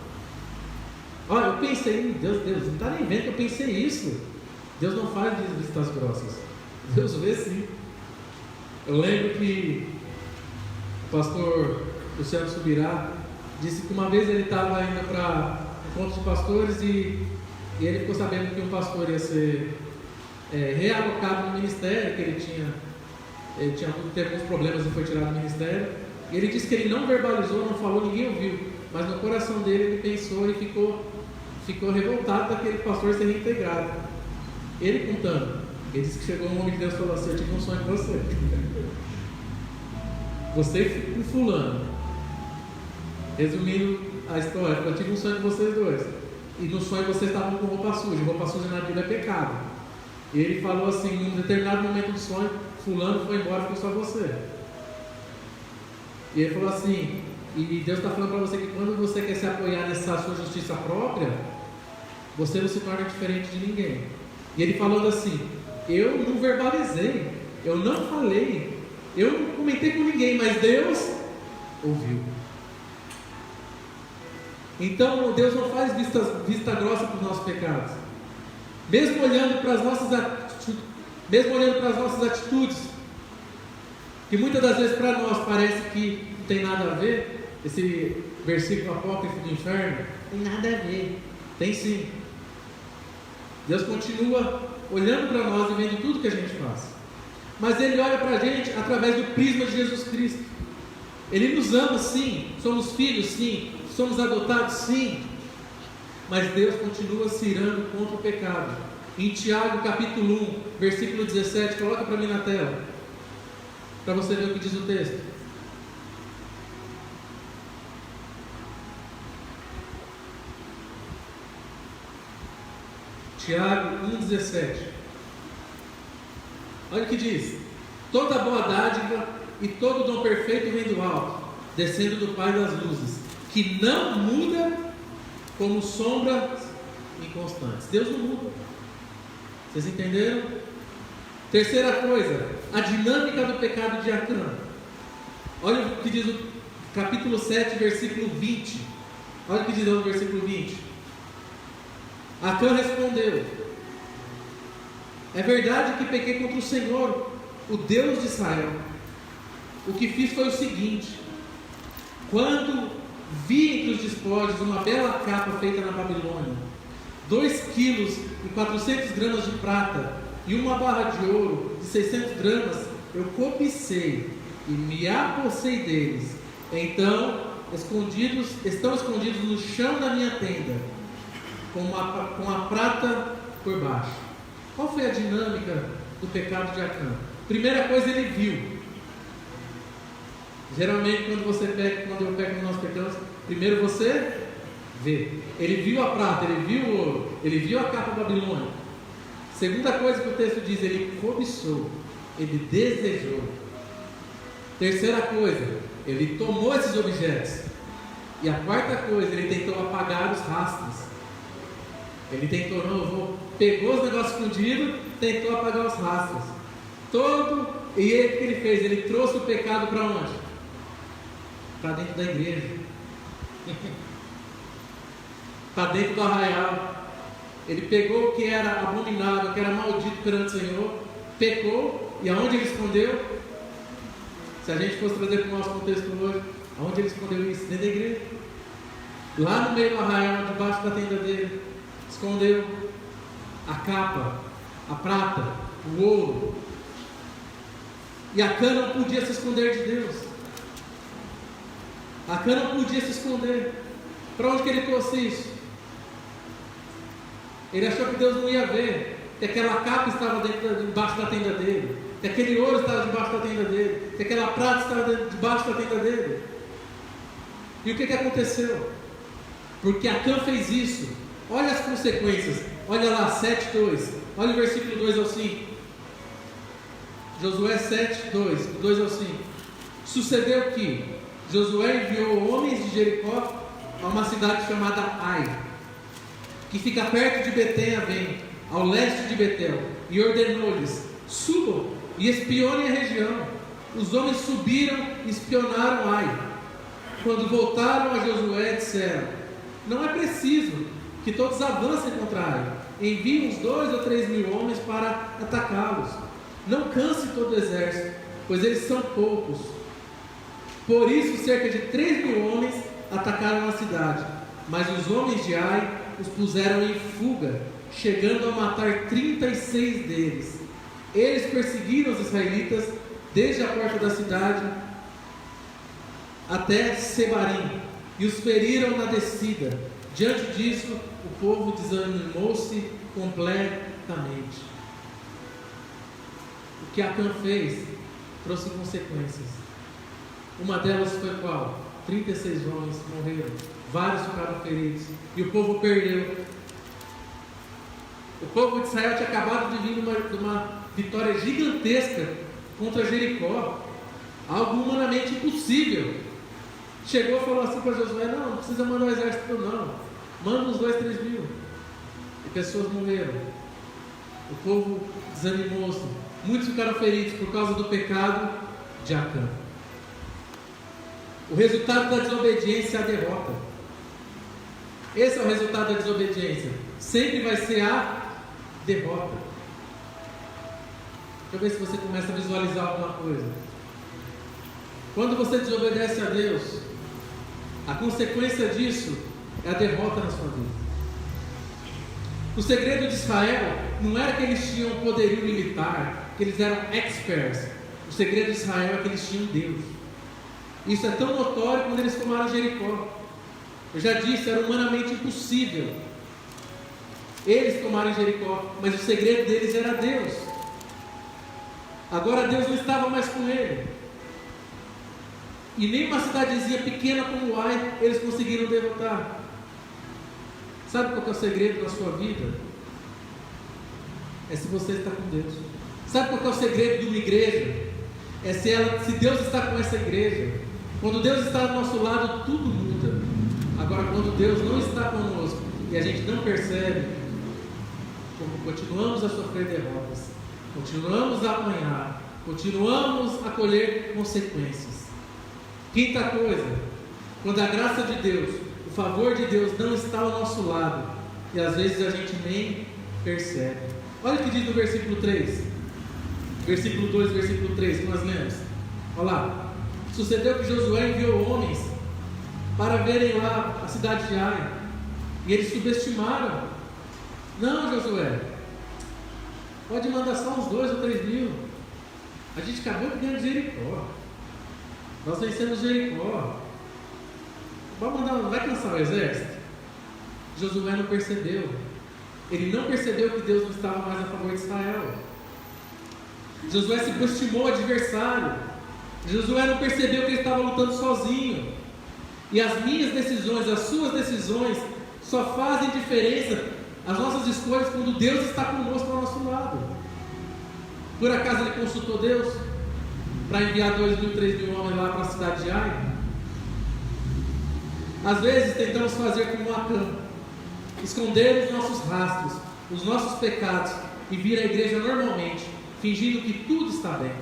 Speaker 1: Olha, eu pensei, Deus não está nem vendo que eu pensei isso. Deus não faz vistas grossas. Deus vê sim. Eu lembro que o pastor Luciano Subirá disse que uma vez ele estava indo para encontro de pastores e ele ficou sabendo que um pastor ia ser realocado no ministério, que ele teve alguns problemas e foi tirado do ministério. E ele disse que ele não verbalizou, não falou, ninguém ouviu, mas no coração dele ele pensou e ficou revoltado daquele pastor ser reintegrado. Ele contando, ele disse que chegou um homem de Deus e falou assim: eu tive um sonho com você. Você e o fulano. Resumindo a história, eu tive um sonho com vocês dois. E no sonho vocês estavam com roupa suja. Roupa suja na Bíblia é pecado. E ele falou assim: em um determinado momento do sonho, fulano foi embora, ficou só você. E ele falou assim: e Deus está falando para você que quando você quer se apoiar nessa sua justiça própria, você não se torna diferente de ninguém. E ele falando assim: eu não verbalizei, eu não falei, eu não comentei com ninguém, mas Deus ouviu. Então Deus não faz vista grossa para os nossos pecados. Mesmo olhando para as nossas atitudes, que muitas das vezes para nós parece que não tem nada a ver, esse versículo apócrifo do inferno, tem nada a ver. Tem sim. Deus continua olhando para nós e vendo tudo que a gente faz. Mas Ele olha para a gente através do prisma de Jesus Cristo. Ele nos ama sim, somos filhos sim, somos adotados sim. Mas Deus continua se irando contra o pecado. Em Tiago capítulo 1, versículo 17, coloca para mim na tela, para você ver o que diz o texto. Tiago 1,17. Olha o que diz: toda boa dádiva e todo dom perfeito vem do alto, descendo do Pai das luzes, que não muda como sombras inconstantes. Deus não muda. Vocês entenderam? Terceira coisa, a dinâmica do pecado de Acã. Olha o que diz o capítulo 7, versículo 20. Olha o que diz no versículo 20. Acã respondeu: é verdade que pequei contra o Senhor, o Deus de Israel. O que fiz foi o seguinte: quando vi entre os despojos uma bela capa feita na Babilônia, 2 quilos e 400 gramas de prata e uma barra de ouro de 600 gramas, eu cobicei e me apossei deles. Então, estão escondidos no chão da minha tenda, com a prata por baixo. Qual foi a dinâmica do pecado de Acã? Primeira coisa, ele viu. Geralmente, quando eu peco, nós pecamos, primeiro você vê. Ele viu a prata, ele viu o ouro, ele viu a capa babilônica. Segunda coisa que o texto diz, ele cobiçou, ele desejou. Terceira coisa, ele tomou esses objetos. E a quarta coisa, ele tentou apagar os rastros. Ele tentou, pegou os negócios escondidos, tentou apagar os rastros. E ele, o que ele fez? Ele trouxe o pecado para onde? Para dentro da igreja. Para dentro do arraial. Ele pegou o que era abominável, o que era maldito perante o Senhor, pecou, e aonde ele escondeu? Se a gente fosse trazer para o nosso contexto hoje, aonde ele escondeu isso? Dentro da igreja. Lá no meio do arraial, debaixo da tenda dele, escondeu a capa, a prata, o ouro. E Acã não podia se esconder de Deus. Acã não podia se esconder. Para onde que ele trouxe isso? Ele achou que Deus não ia ver, que aquela capa estava debaixo da tenda dele, que aquele ouro estava debaixo da tenda dele, que aquela prata estava debaixo da tenda dele. E o que aconteceu? Porque Acã fez isso. Olha as consequências. Olha lá, 7:2. Olha o versículo 2 ao 5. Josué 7:2, do 2 ao 5. Sucedeu que Josué enviou homens de Jericó a uma cidade chamada Ai, que fica perto de Betem-Avém, ao leste de Betel, e ordenou-lhes: subam e espionem a região. Os homens subiram e espionaram Ai. Quando voltaram a Josué, disseram: não é preciso que todos avancem contra Ai. Enviem uns 2 ou 3 mil homens para atacá-los. Não canse todo o exército, pois eles são poucos. Por isso, cerca de 3 mil homens atacaram a cidade, mas os homens de Ai os puseram em fuga, chegando a matar 36 deles. Eles perseguiram os israelitas desde a porta da cidade até Sebarim e os feriram na descida. Diante disso, o povo desanimou-se completamente. O que Acã fez trouxe consequências. Uma delas foi qual? 36 homens morreram, vários ficaram feridos, e o povo perdeu. O povo de Israel tinha acabado de vir de uma vitória gigantesca contra Jericó, algo humanamente impossível. Chegou e falou assim para Josué: não precisa mandar o exército não, manda uns 2, 3 mil. E pessoas morreram. O povo desanimou-se, muitos ficaram feridos por causa do pecado de Acã. O resultado da desobediência é a derrota. Esse é o resultado da desobediência. Sempre vai ser a derrota. Deixa eu ver se você começa a visualizar alguma coisa. Quando você desobedece a Deus, a consequência disso é a derrota na sua vida. O segredo de Israel não era que eles tinham poderio militar, que eles eram experts. O segredo de Israel é que eles tinham Deus. Isso é tão notório quando eles tomaram Jericó. Eu já disse, era humanamente impossível eles tomarem Jericó, mas o segredo deles era Deus. Agora Deus não estava mais com ele, e nem uma cidadezinha pequena como Ai eles conseguiram derrotar. Sabe qual que é o segredo da sua vida? É se você está com Deus. Sabe qual que é o segredo de uma igreja? É se Deus está com essa igreja. Quando Deus está do nosso lado, tudo muda. Agora, quando Deus não está conosco e a gente não percebe, continuamos a sofrer derrotas, continuamos a apanhar, continuamos a colher consequências. Quinta coisa, quando a graça de Deus, o favor de Deus não está ao nosso lado, e às vezes a gente nem percebe. Olha o que diz no versículo 3, versículo 2, versículo 3, que nós lemos. Olha lá. Sucedeu que Josué enviou homens para verem lá a cidade de Ai, e eles subestimaram. Não, Josué, pode mandar só uns 2 ou 3 mil. A gente acabou de ganhar Jericó, nós vencemos Jericó. Vai cansar o exército? Josué não percebeu. Ele não percebeu que Deus não estava mais a favor de Israel. Josué se subestimou o adversário. Josué não percebeu que ele estava lutando sozinho. E as minhas decisões, as suas decisões, só fazem diferença, as nossas escolhas, quando Deus está conosco ao nosso lado. Por acaso ele consultou Deus para enviar 2 mil, 3 mil homens lá para a cidade de Ai? Às vezes tentamos fazer como Acã, esconder os nossos rastros, os nossos pecados, e vir à igreja normalmente, fingindo que tudo está bem.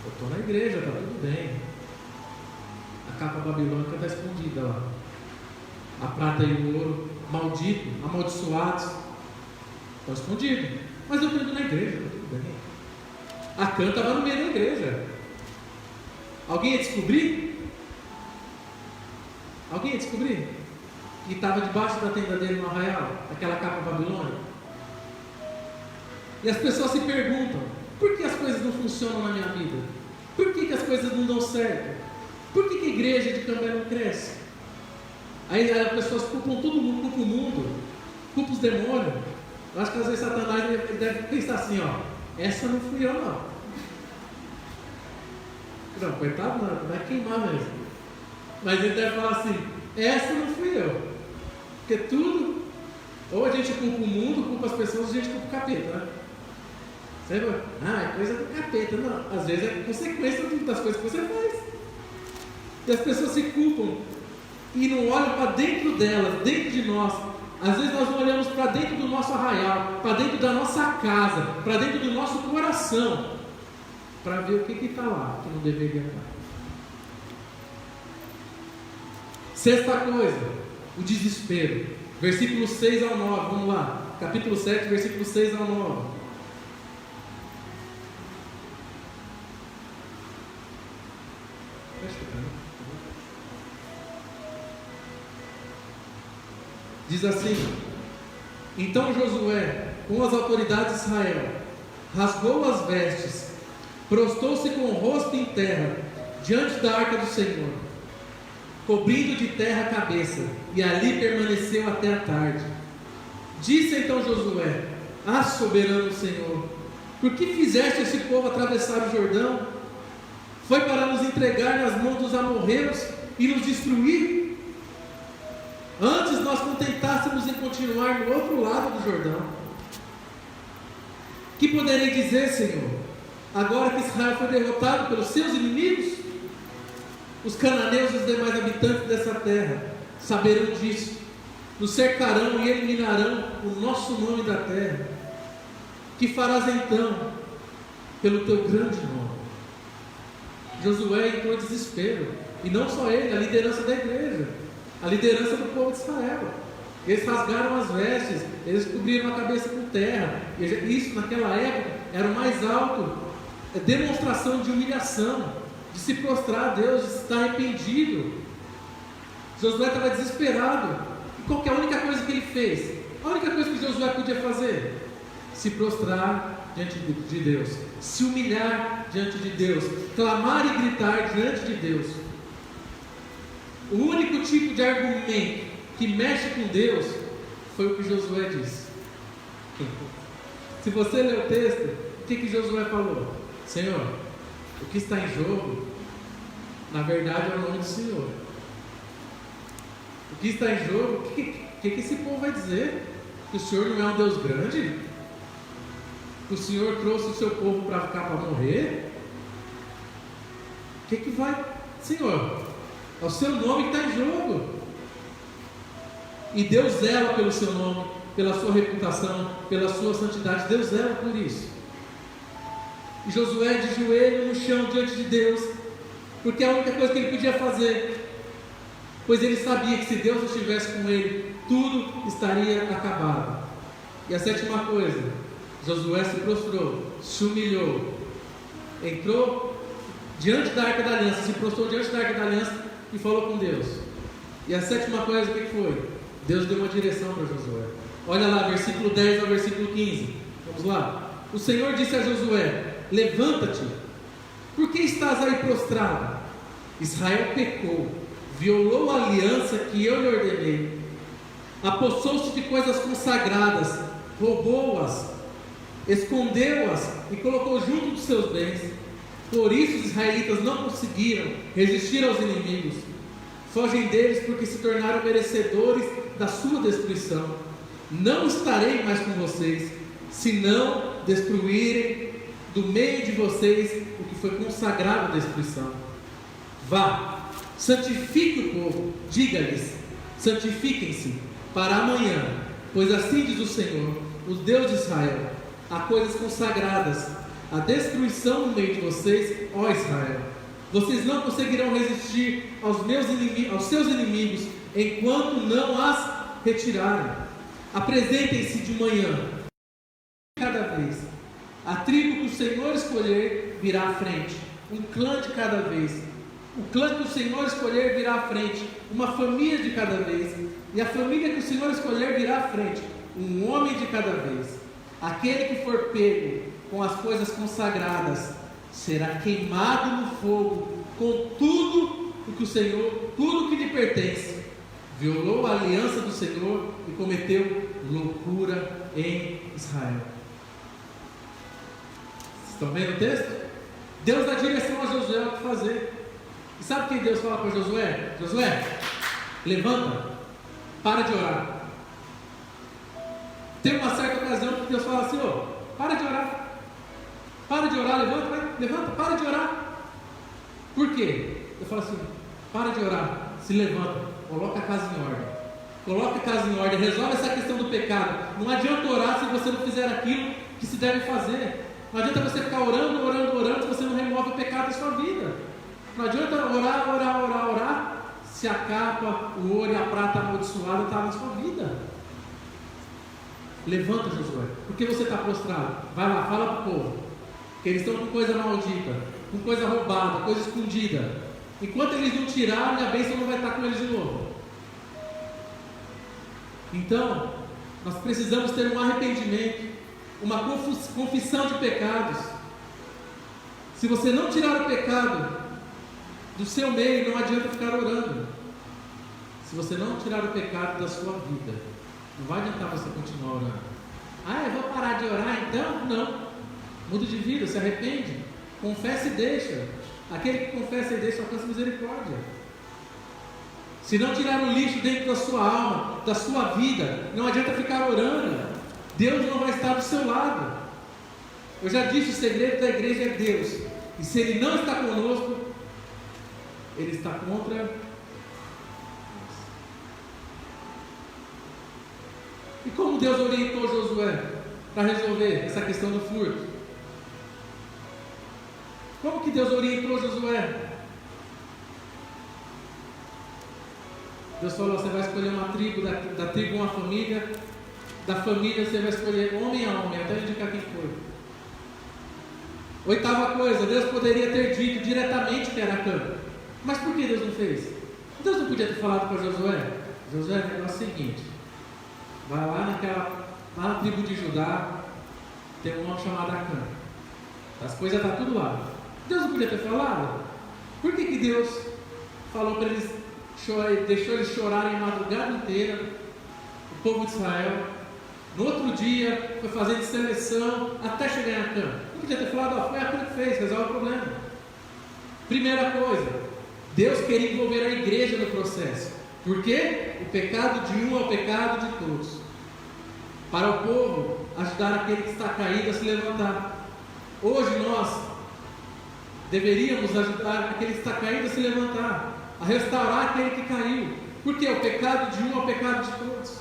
Speaker 1: Eu estou na igreja, está tudo bem. A capa babilônica está escondida lá. A prata e o ouro, maldito, amaldiçoados, estão escondidos. Mas eu estou indo na igreja, está tudo bem. Acã estava no meio da igreja. Alguém ia descobrir? Alguém ia descobrir? Que estava debaixo da tenda dele no arraial, aquela capa babilônica. E as pessoas se perguntam: por que as coisas não funcionam na minha vida? Por que as coisas não dão certo? Por que a igreja de Cambé não cresce? Aí as pessoas culpam todo mundo, culpam o mundo, culpam os demônios. Eu acho que às vezes Satanás deve pensar assim: ó, essa não fui eu não. Não, coitado, não, vai queimar mesmo. Mas ele deve falar assim: essa não fui eu. Porque tudo, ou a gente culpa o mundo, culpa as pessoas, ou a gente culpa o capeta, né? Você vai, é coisa do capeta. Não, às vezes é consequência das coisas que você faz. E as pessoas se culpam e não olham para dentro delas, dentro de nós. Às vezes nós não olhamos para dentro do nosso arraial, para dentro da nossa casa, para dentro do nosso coração, para ver o que está lá, que não deveria estar. Sexta coisa, o desespero. Versículo 6 ao 9, vamos lá. Capítulo 7, versículo 6 ao 9. Diz assim: então Josué, com as autoridades de Israel, rasgou as vestes, prostou-se com o rosto em terra, diante da arca do Senhor, cobrindo de terra a cabeça, e ali permaneceu até a tarde. Disse então Josué: ah, soberano Senhor, por que fizeste esse povo atravessar o Jordão? Foi para nos entregar nas mãos dos amorreus e nos destruir? Antes nós contentássemos em continuar no outro lado do Jordão. Que poderei dizer, Senhor, agora que Israel foi derrotado pelos seus inimigos? Os cananeus e os demais habitantes dessa terra saberão disso, nos cercarão e eliminarão o nosso nome da terra. Que farás então pelo teu grande nome? Josué entrou em desespero, e não só ele, a liderança da igreja, a liderança do povo de Israel. Eles rasgaram as vestes, eles cobriram a cabeça com terra. Isso naquela época era o mais alto demonstração de humilhação, de se prostrar a Deus, de estar arrependido. Josué estava desesperado. E qual que é a única coisa que ele fez? A única coisa que Josué podia fazer: se prostrar diante de Deus, se humilhar diante de Deus, clamar e gritar diante de Deus. O único tipo de argumento que mexe com Deus foi o que Josué disse. Se você ler o texto, o que Josué falou? Senhor, o que está em jogo, na verdade, é o nome do Senhor. O que está em jogo, o que esse povo vai dizer? Que o Senhor não é um Deus grande? Que o Senhor trouxe o seu povo para ficar para morrer? O que vai Senhor, é o seu nome que está em jogo. E Deus zela pelo seu nome, pela sua reputação, pela sua santidade. Deus zela por isso. E Josué de joelho no chão diante de Deus, porque é a única coisa que ele podia fazer, pois ele sabia que se Deus não estivesse com ele, tudo estaria acabado. E a sétima coisa, Josué se prostrou, se humilhou, entrou diante da Arca da Aliança, se prostrou diante da Arca da Aliança e falou com Deus. E a sétima coisa, o que foi? Deus deu uma direção para Josué. Olha lá, versículo 10 ao versículo 15. Vamos lá. O Senhor disse a Josué: levanta-te, por que estás aí prostrado? Israel pecou, violou a aliança que eu lhe ordenei, apossou-se de coisas consagradas, roubou-as, escondeu-as e colocou junto dos seus bens. Por isso os israelitas não conseguiram resistir aos inimigos. Fogem deles porque se tornaram merecedores da sua destruição. Não estarei mais com vocês, se não destruírem do meio de vocês o que foi consagrado à destruição. Vá, santifique o povo, diga-lhes: santifiquem-se para amanhã, pois assim diz o Senhor, o Deus de Israel: há coisas consagradas, a destruição no meio de vocês, ó Israel. Vocês não conseguirão resistir aos seus inimigos enquanto não as retirarem. Apresentem-se de manhã, cada vez. A tribo que o Senhor escolher virá à frente, um clã de cada vez. O clã que o Senhor escolher virá à frente, uma família de cada vez. E a família que o Senhor escolher virá à frente, um homem de cada vez. Aquele que for pego com as coisas consagradas será queimado no fogo, com tudo o que o Senhor, tudo o que lhe pertence. Violou a aliança do Senhor e cometeu loucura em Israel. Vocês estão vendo o texto? Deus dá direção a Josué o que fazer. E sabe o que Deus fala para Josué? Josué, levanta, para de orar. Tem uma certa ocasião que Deus fala assim: ó, para de orar. Para de orar, levanta, para de orar. Por quê? Eu falo assim: para de orar, se levanta, coloca a casa em ordem. Coloca a casa em ordem, resolve essa questão do pecado. Não adianta orar se você não fizer aquilo que se deve fazer. Não adianta você ficar orando, se você não remove o pecado da sua vida. Não adianta orar, se a capa, o ouro e a prata amaldiçoada está na sua vida. Levanta, Josué, porque você está prostrado. Vai lá, fala para o povo que eles estão com coisa maldita, com coisa roubada, coisa escondida. Enquanto eles não tirarem, a bênção não vai estar com eles de novo. Então, nós precisamos ter um arrependimento, uma confissão de pecados. Se você não tirar o pecado do seu meio, não adianta ficar orando. Se você não tirar o pecado da sua vida, não vai adiantar você continuar orando. Ah, eu vou parar de orar então? Não. Muda de vida, se arrepende, confessa e deixa. Aquele que confessa e deixa alcança misericórdia. Se não tirar o lixo dentro da sua alma, da sua vida, não adianta ficar orando. Deus não vai estar do seu lado. Eu já disse, o segredo da igreja é Deus. E se Ele não está conosco, Ele está contra nós. E como Deus orientou Josué para resolver essa questão do furto? Como que Deus orientou Josué? Deus falou: você vai escolher uma tribo, da tribo uma família, da família você vai escolher homem a homem, até indicar quem foi. Oitava coisa, Deus poderia ter dito diretamente que era Cã. Mas por que Deus não fez? Deus não podia ter falado para Josué: Josué, o negócio é o seguinte, vai lá na tribo de Judá, tem um homem chamado Acã. As coisas estão tudo lá. Deus não podia ter falado? Por que Deus falou para eles deixou eles chorarem a madrugada inteira, o povo de Israel? No outro dia foi fazendo seleção até chegar em Acã. Não podia ter falado: foi Acã que fez, resolve o problema. Primeira coisa, Deus queria envolver a igreja no processo. Por quê? O pecado de um é o pecado de todos. Para o povo ajudar aquele que está caído a se levantar. Hoje nós deveríamos ajudar aquele que está caído a se levantar, a restaurar aquele que caiu. Porque o pecado de um é o pecado de todos.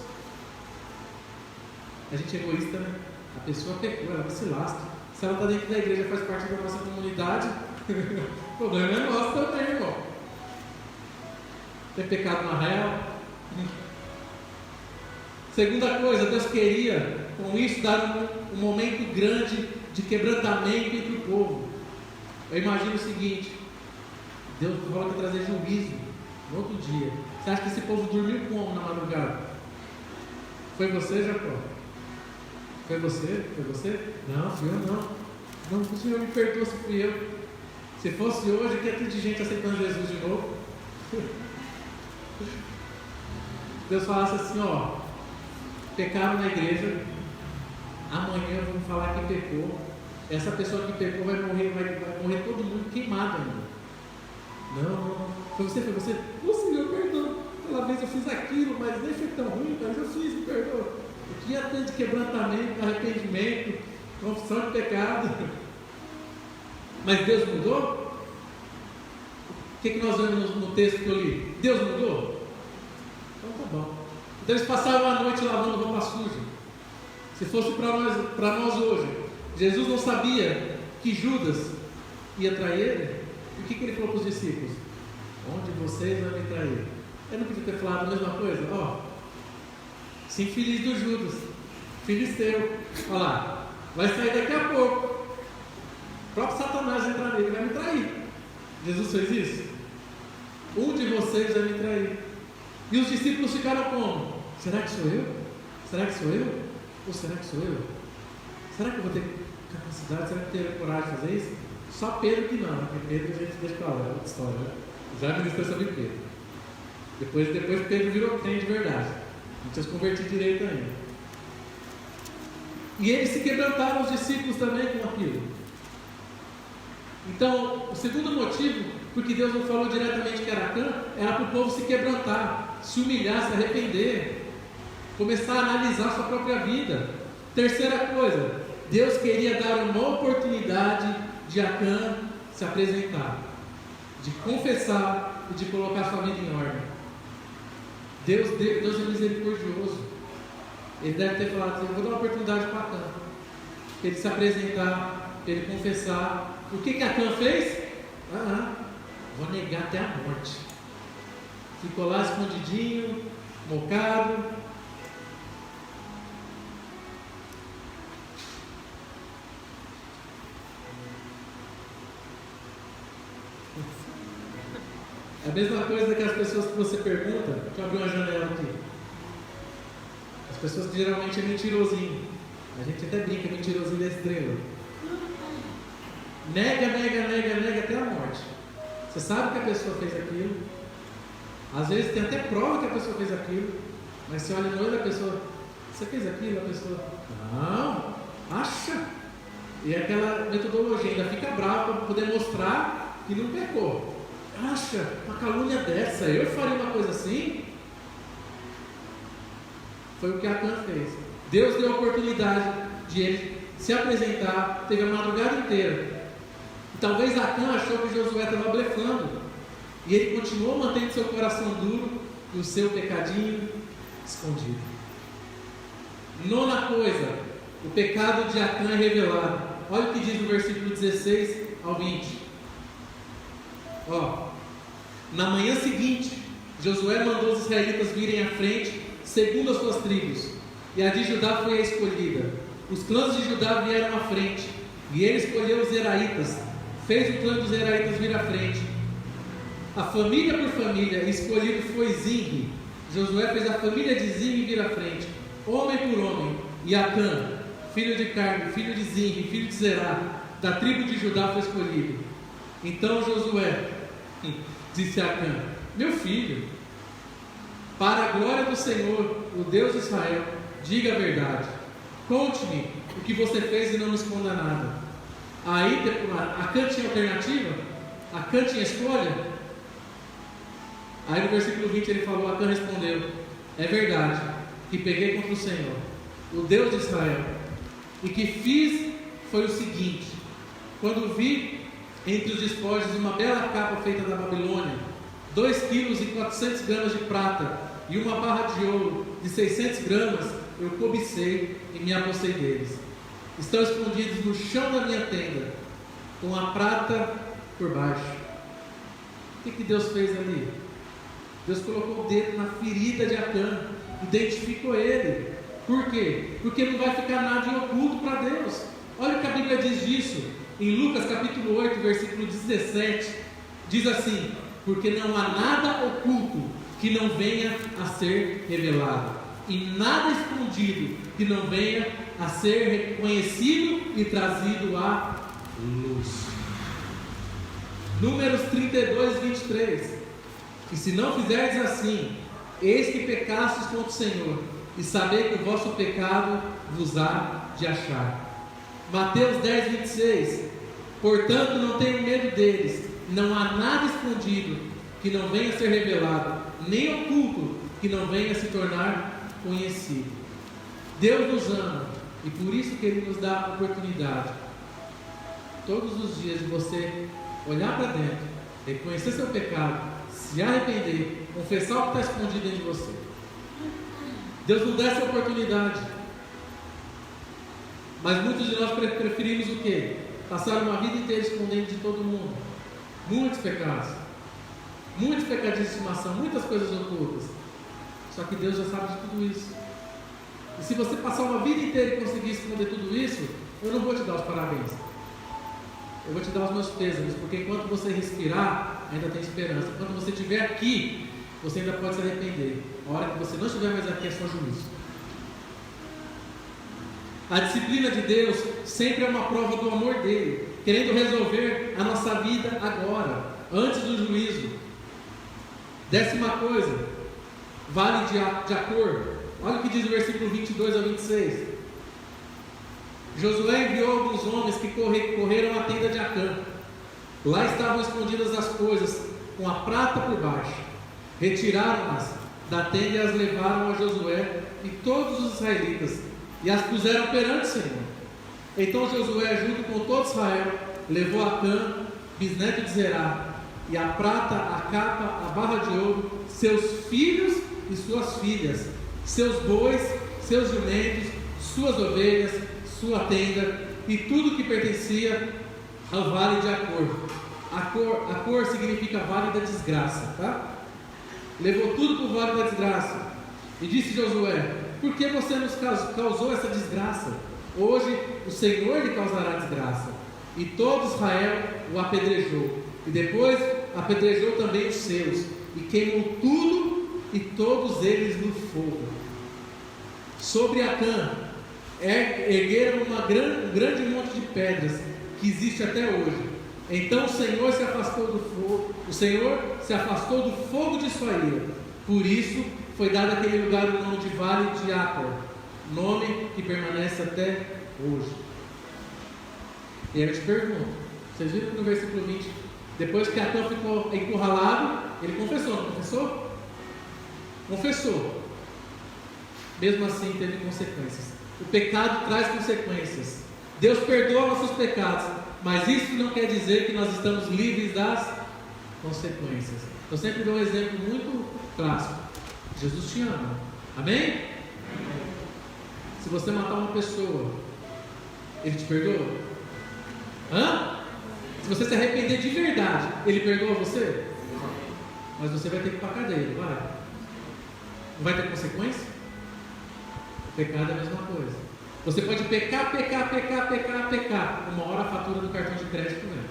Speaker 1: A gente é egoísta, né? A pessoa pecou, ela se lasca. Se ela está dentro da igreja, faz parte da nossa comunidade, o problema é nosso também, irmão. Tem pecado na real. Segunda coisa, Deus queria com isso dar um momento grande de quebrantamento entre o povo. Eu imagino o seguinte: Deus falou que ia trazer juízo no outro dia. Você acha que esse povo dormiu como na madrugada? Foi você, Jacó? Foi você? Foi você? Não, fui eu não. Não, o Senhor me perdoa se fui eu. Se fosse hoje, que ia ter de gente aceitando Jesus de novo. Deus falasse assim, ó: pecaram na igreja, amanhã vamos falar que pecou. Essa pessoa que pecou vai morrer todo mundo queimado ainda. Não, foi você, foi você. Ô Senhor, perdoa. Aquela vez eu fiz aquilo, mas nem foi tão ruim, mas eu fiz, me perdoa. O que ia ter de quebrantamento, arrependimento, confissão de pecado. Mas Deus mudou? O que nós vemos no texto que eu li? Deus mudou? Então tá bom. Então eles passavam a noite lavando roupa suja. Se fosse para nós hoje, Jesus não sabia que Judas ia trair ele? O que ele falou para os discípulos? Onde vocês vão me trair? Ele não podia ter falado a mesma coisa? Ó, sim, filhos do Judas, filisteu, olha lá, vai sair daqui a pouco. O próprio Satanás vai entrar nele, vai me trair. Jesus fez isso? Um de vocês vai me trair. E os discípulos ficaram como? Será que sou eu? Será que sou eu? Ou será que sou eu? Será que eu vou ter capacidade? Será que eu tenho coragem de fazer isso? Só Pedro que não, porque Pedro a gente deixa para lá, é outra história, né? Já ministrou sobre Pedro. Depois Pedro virou crente de verdade. Não tinha se convertido direito ainda. E eles se quebrantaram, os discípulos também, com aquilo. Então, o segundo motivo, porque Deus não falou diretamente que era Acã, era para o povo se quebrantar, se humilhar, se arrepender, começar a analisar sua própria vida. Terceira coisa, Deus queria dar uma oportunidade de Acã se apresentar, de confessar e de colocar sua vida em ordem. Deus é misericordioso. Ele deve ter falado: eu vou dar uma oportunidade para Acã, para ele se apresentar, para ele confessar. O que Acã fez? Vou negar até a morte. Ficou lá escondidinho, mocado. É a mesma coisa que as pessoas que você pergunta. Deixa eu abrir uma janela aqui. As pessoas que geralmente é mentirosinho. A gente até brinca, mentirosinho da estrela. Nega até a morte. Você sabe que a pessoa fez aquilo. Às vezes tem até prova que a pessoa fez aquilo. Mas você olha no olho da pessoa: você fez aquilo? A pessoa: não, acha. E aquela metodologia ainda fica brava para poder mostrar que não pecou. Acha, uma calúnia dessa, eu faria uma coisa assim? Foi o que Acã fez. Deus deu a oportunidade de ele se apresentar, teve a madrugada inteira. E talvez Acã achou que Josué estava blefando, e ele continuou mantendo seu coração duro e o seu pecadinho escondido. Nona coisa, o pecado de Acã é revelado. Olha o que diz no versículo 16 ao 20. Na manhã seguinte, Josué mandou os israelitas virem à frente, segundo as suas tribos, e a de Judá foi a escolhida. Os clãs de Judá vieram à frente, e ele escolheu os Zeraitas, fez o clã dos Zeraitas vir à frente. A família por família, escolhido foi Zinri. Josué fez a família de Zinri vir à frente, homem por homem, e Acã, filho de Carme, filho de Zinri, filho de Zerá, da tribo de Judá, foi escolhido. Então Josué disse a Acã: meu filho, para a glória do Senhor, o Deus de Israel, diga a verdade. Conte-me o que você fez e não me esconda nada. Aí Acã tinha alternativa? Acã tinha escolha? Aí no versículo 20 ele falou: Acã respondeu: é verdade que peguei contra o Senhor, o Deus de Israel, e que fiz foi o seguinte: quando vi entre os despojos uma bela capa feita da Babilônia, 2 quilos e 400 gramas de prata e uma barra de ouro de 600 gramas, eu cobicei e me apossei deles. Estão escondidos no chão da minha tenda, com a prata por baixo. O que Deus fez ali? Deus colocou o dedo na ferida de Acã, identificou ele. Por quê? Porque não vai ficar nada em oculto para Deus. Olha o que a Bíblia diz disso. Em Lucas capítulo 8, versículo 17, diz assim: porque não há nada oculto que não venha a ser revelado, e nada escondido que não venha a ser reconhecido e trazido à luz. Números 32, 23. E se não fizerdes assim, eis que pecastes contra o Senhor, e sabei que o vosso pecado vos há de achar. Mateus 10, 26. Portanto, não tenho medo deles, não há nada escondido que não venha a ser revelado, nem oculto que não venha a se tornar conhecido. Deus nos ama, e por isso que Ele nos dá a oportunidade, todos os dias, de você olhar para dentro, reconhecer seu pecado, se arrepender, confessar o que está escondido dentro de você. Deus nos dá essa oportunidade. Mas muitos de nós preferimos o quê? Passar uma vida inteira escondendo de todo mundo. Muitos pecados, muitos pecados de estimação, muitas coisas ocultas. Só que Deus já sabe de tudo isso. E se você passar uma vida inteira e conseguir esconder tudo isso, eu não vou te dar os parabéns. Eu vou te dar os meus pêsames, porque enquanto você respirar, ainda tem esperança. Quando você estiver aqui, você ainda pode se arrepender. A hora que você não estiver mais aqui é só juízo. A disciplina de Deus sempre é uma prova do amor dele, querendo resolver a nossa vida agora, antes do juízo. 10ª coisa, vale de acordo. Olha o que diz o versículo 22 ao 26. Josué enviou alguns homens que correram à tenda de Acã. Lá estavam escondidas as coisas, com a prata por baixo. Retiraram-nas da tenda e as levaram a Josué e todos os israelitas, e as puseram perante o Senhor. Então Josué, junto com todo Israel, levou Acã, bisneto de Zerá, e a prata, a capa, a barra de ouro, seus filhos e suas filhas, seus bois, seus jumentos, suas ovelhas, sua tenda e tudo que pertencia ao vale de Acor. Acor significa vale da desgraça, tá? Levou tudo para o vale da desgraça. E disse Josué: por que você nos causou essa desgraça? Hoje o Senhor lhe causará desgraça. E todo Israel o apedrejou, e depois apedrejou também os seus, e queimou tudo e todos eles no fogo. Sobre Acã ergueram um grande monte de pedras, que existe até hoje. Então o Senhor se afastou do fogo de sua ira. Por isso foi dado àquele lugar o nome de Vale de Acor, nome que permanece até hoje. E aí eu te pergunto, vocês viram no versículo 20, depois que Acã ficou encurralado, ele confessou, não confessou? Confessou. Mesmo assim teve consequências. O pecado traz consequências. Deus perdoa nossos pecados, mas isso não quer dizer que nós estamos livres das consequências. Eu sempre dou um exemplo muito clássico. Jesus te ama. Amém? Se você matar uma pessoa, Ele te perdoa? Se você se arrepender de verdade, Ele perdoa você? Mas você vai ter que ir para a cadeia, não vai? Não vai ter consequência? O pecado é a mesma coisa. Você pode pecar. Uma hora a fatura do cartão de crédito vem.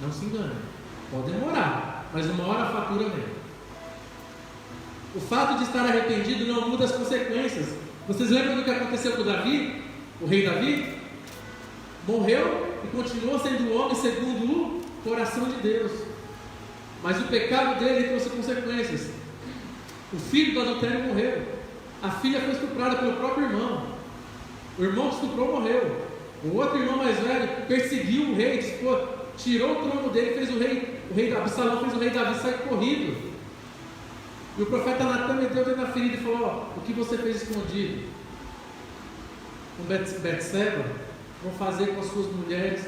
Speaker 1: Não se engane. Pode demorar, mas uma hora a fatura vem. O fato de estar arrependido não muda as consequências. Vocês lembram do que aconteceu com Davi? O rei Davi? Morreu e continuou sendo homem segundo o coração de Deus. Mas o pecado dele trouxe consequências. O filho do adultério morreu. A filha foi estuprada pelo próprio irmão. O irmão que estuprou morreu. O outro irmão mais velho perseguiu o rei, tirou o trono dele, fez o rei Absalão fez o rei Davi sair corrido. E o profeta Natan meteu o dedo na ferida e falou: o que você fez escondido com Betseba, vão fazer com as suas mulheres.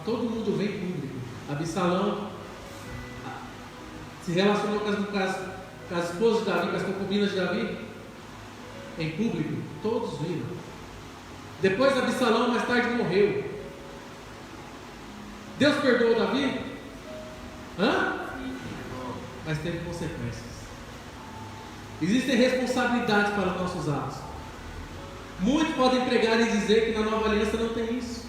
Speaker 1: todo mundo ver em público. Absalão se relacionou com as esposas de Davi, com as concubinas de Davi, em público, todos viram. Depois Absalão mais tarde morreu. Deus perdoou Davi? Mas teve consequências. Existem responsabilidades para os nossos atos. Muitos podem pregar e dizer que na nova aliança não tem isso.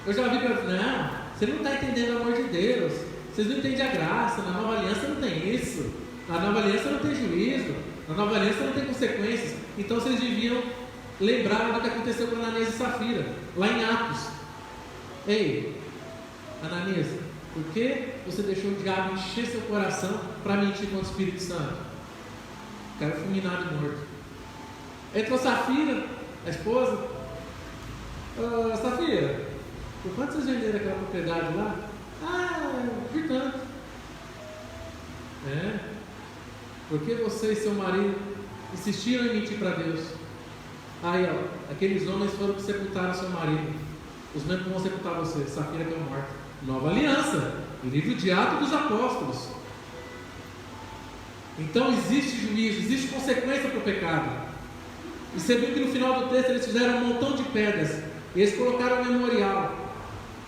Speaker 1: Eu já vi para não, você não está entendendo o amor de Deus. Vocês não entendem a graça. Na nova aliança não tem isso. Na nova aliança não tem juízo. Na nova aliança não tem consequências. Então vocês deviam lembrar do que aconteceu com Ananias e Safira, lá em Atos. Ei, Ananias, por que você deixou o diabo encher seu coração para mentir com o Espírito Santo? Quero fulminado e morto. Entrou Safira, a esposa. Safira, por quanto vocês venderam aquela propriedade lá? Por tanto. Porque você e seu marido insistiram em mentir para Deus. Aí, aqueles homens foram que sepultaram seu marido. Os mesmos vão sepultar você. Safira caiu morta. Nova aliança. Livro de Atos dos Apóstolos. Então existe juízo, existe consequência para o pecado. E você viu que no final do texto eles fizeram um montão de pedras. E eles colocaram um memorial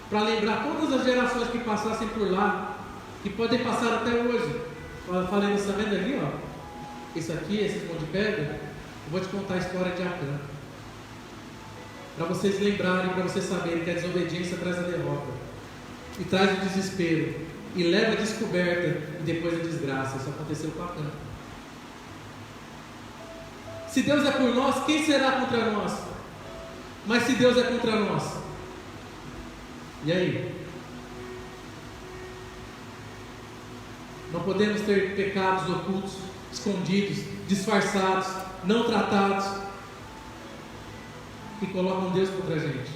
Speaker 1: para lembrar todas as gerações que passassem por lá, que podem passar até hoje. Falei, você está vendo ali, isso aqui, esse monte de pedra? Eu vou te contar a história de Acã, para vocês lembrarem, para vocês saberem que a desobediência traz a derrota, e traz o desespero, e leva a descoberta, e depois a desgraça. Isso aconteceu com Acã. Se Deus é por nós, quem será contra nós? Mas se Deus é contra nós, e aí? Não podemos ter pecados ocultos, escondidos, disfarçados, não tratados, que colocam Deus contra a gente.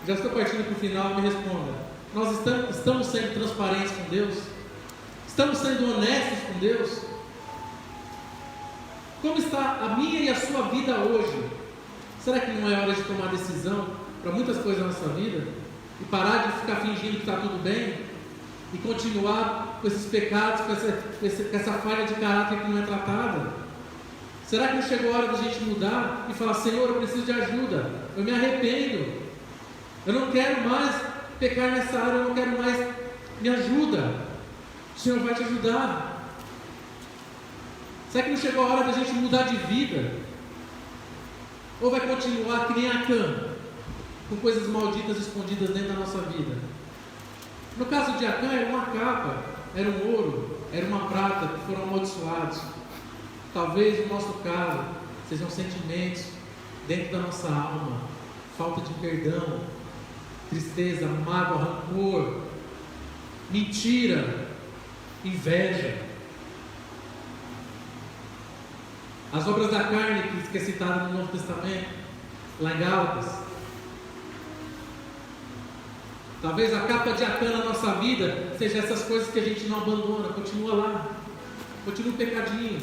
Speaker 1: Já estou partindo para o final, me responda. Nós estamos sendo transparentes com Deus? Estamos sendo honestos com Deus? Como está a minha e a sua vida hoje? Será que não é hora de tomar decisão para muitas coisas na nossa vida? E parar de ficar fingindo que está tudo bem? E continuar com esses pecados, com essa falha de caráter que não é tratada? Será que não chegou a hora da gente mudar e falar: Senhor, eu preciso de ajuda, eu me arrependo, eu não quero mais pecar nessa área, eu não quero mais, me ajuda, o Senhor vai te ajudar. Será que não chegou a hora da gente mudar de vida? Ou vai continuar que nem Acã, com coisas malditas escondidas dentro da nossa vida? No caso de Acã, era uma capa, era um ouro, era uma prata que foram amaldiçoados. Talvez no nosso caso sejam sentimentos dentro da nossa alma, falta de perdão, tristeza, mágoa, rancor, mentira, inveja. As obras da carne, que é citada no Novo Testamento, lá em Gálatas. Talvez a capa de Acã na nossa vida seja essas coisas que a gente não abandona, continua lá, continua o pecadinho.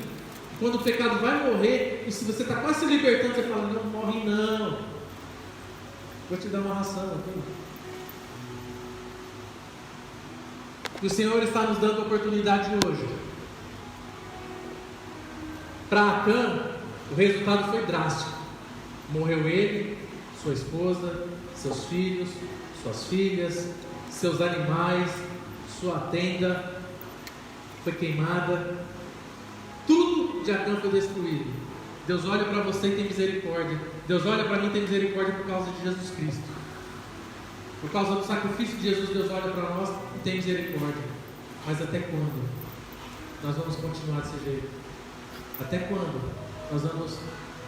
Speaker 1: Quando o pecado vai morrer, e se você está quase se libertando, você fala: não morre não, vou te dar uma ração aqui. E o Senhor está nos dando a oportunidade hoje. Para Acã, o resultado foi drástico. Morreu ele, sua esposa, seus filhos, suas filhas, seus animais, sua tenda foi queimada. Tudo de Acã foi destruído. Deus olha para você e tem misericórdia. Deus olha para mim e tem misericórdia por causa de Jesus Cristo. Por causa do sacrifício de Jesus, Deus olha para nós e tem misericórdia. Mas até quando nós vamos continuar desse jeito? Até quando nós vamos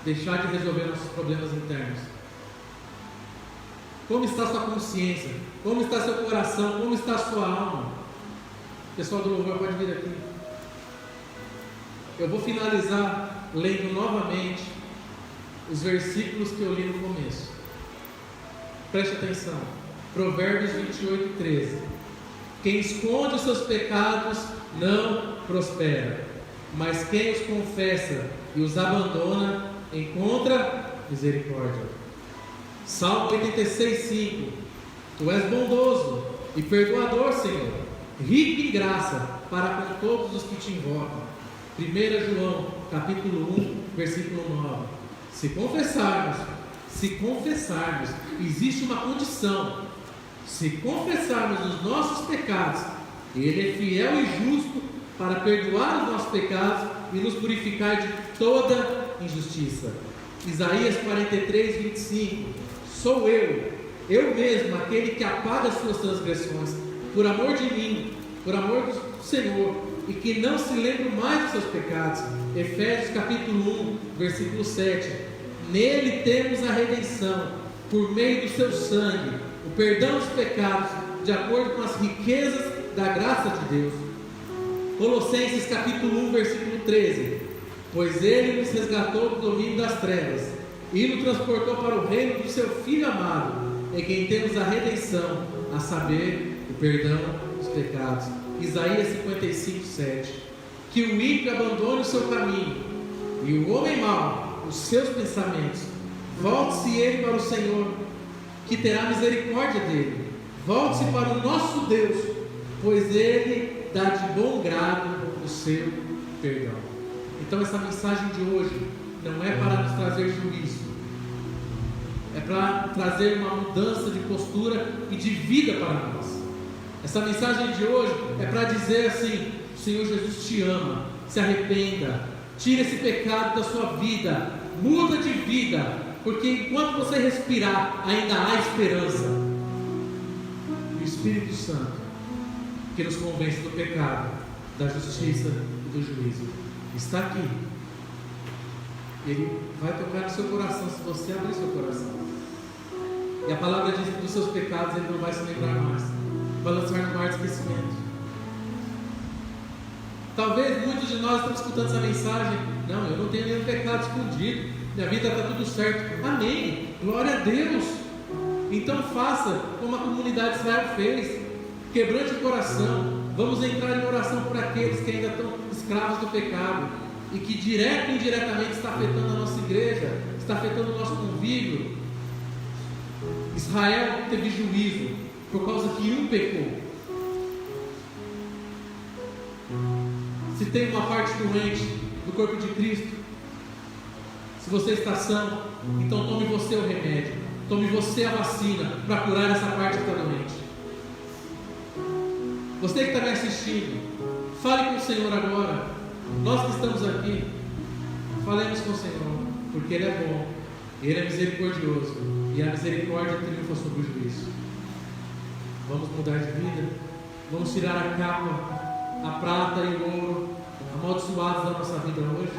Speaker 1: deixar de resolver nossos problemas internos? Como está sua consciência? Como está seu coração? Como está sua alma? Pessoal do louvor, pode vir aqui. Eu vou finalizar lendo novamente os versículos que eu li no começo. Preste atenção. Provérbios 28, 13. Quem esconde os seus pecados não prospera, mas quem os confessa e os abandona encontra misericórdia. Salmo 86:5. Tu és bondoso e perdoador, Senhor, rico em graça para com todos os que te invocam. 1 João, capítulo 1, versículo 9. Se confessarmos, existe uma condição. Se confessarmos os nossos pecados, Ele é fiel e justo para perdoar os nossos pecados e nos purificar de toda injustiça. Isaías 43:25. Sou eu mesmo, aquele que apaga as suas transgressões, por amor de mim, por amor do Senhor, e que não se lembra mais dos seus pecados. Efésios capítulo 1, versículo 7. Nele temos a redenção, por meio do seu sangue, o perdão dos pecados, de acordo com as riquezas da graça de Deus. Colossenses capítulo 1, versículo 13. Pois Ele nos resgatou do domínio das trevas e nos transportou para o reino do seu Filho amado, em quem temos a redenção, a saber, o perdão dos pecados. Isaías 55:7. Que o ímpio abandone o seu caminho e o homem mau os seus pensamentos. Volte-se ele para o Senhor, que terá misericórdia dele. Volte-se para o nosso Deus, pois Ele dá de bom grado o seu perdão. Então essa mensagem de hoje não é para nos trazer juízo, é para trazer uma mudança de postura e de vida para nós. Essa mensagem de hoje é para dizer assim: o Senhor Jesus te ama, se arrependa, tira esse pecado da sua vida, muda de vida, porque enquanto você respirar, ainda há esperança. E o Espírito Santo, que nos convence do pecado, da justiça e do juízo, está aqui. Ele vai tocar no seu coração, se você abrir seu coração. E a palavra diz que dos seus pecados Ele não vai se lembrar mais, vai lançar no mar de esquecimento. Talvez muitos de nós estamos escutando essa mensagem: não, eu não tenho nenhum pecado escondido, minha vida está tudo certo. Amém, glória a Deus. Então faça como a comunidade de Israel fez, quebrante o coração. Vamos entrar em oração por aqueles que ainda estão escravos do pecado e que direto e indiretamente está afetando a nossa igreja, está afetando o nosso convívio. Israel teve juízo por causa que um pecou. Se tem uma parte doente do corpo de Cristo, se você está são, então tome você o remédio, tome você a vacina para curar essa parte que está doente. Você que está me assistindo, fale com o Senhor agora. Nós que estamos aqui, falemos com o Senhor, porque Ele é bom, Ele é misericordioso, e a misericórdia triunfa sobre o juízo. Vamos mudar de vida, vamos tirar a capa, a prata e o ouro amaldiçoados da nossa vida hoje.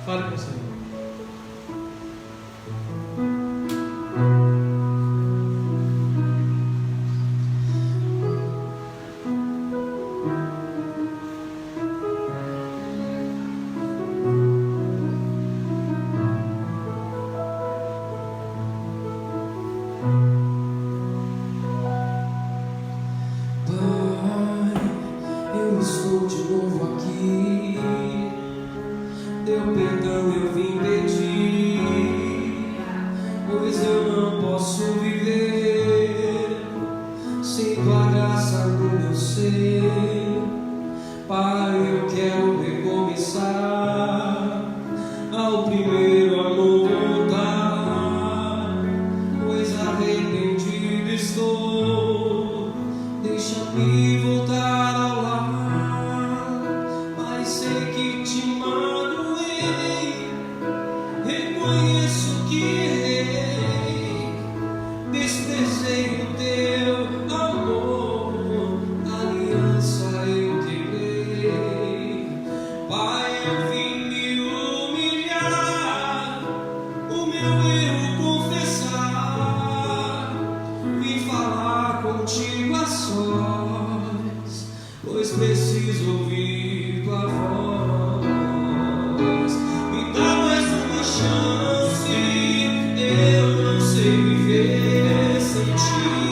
Speaker 1: Fale com o Senhor.
Speaker 3: Eu não sei viver sem ti.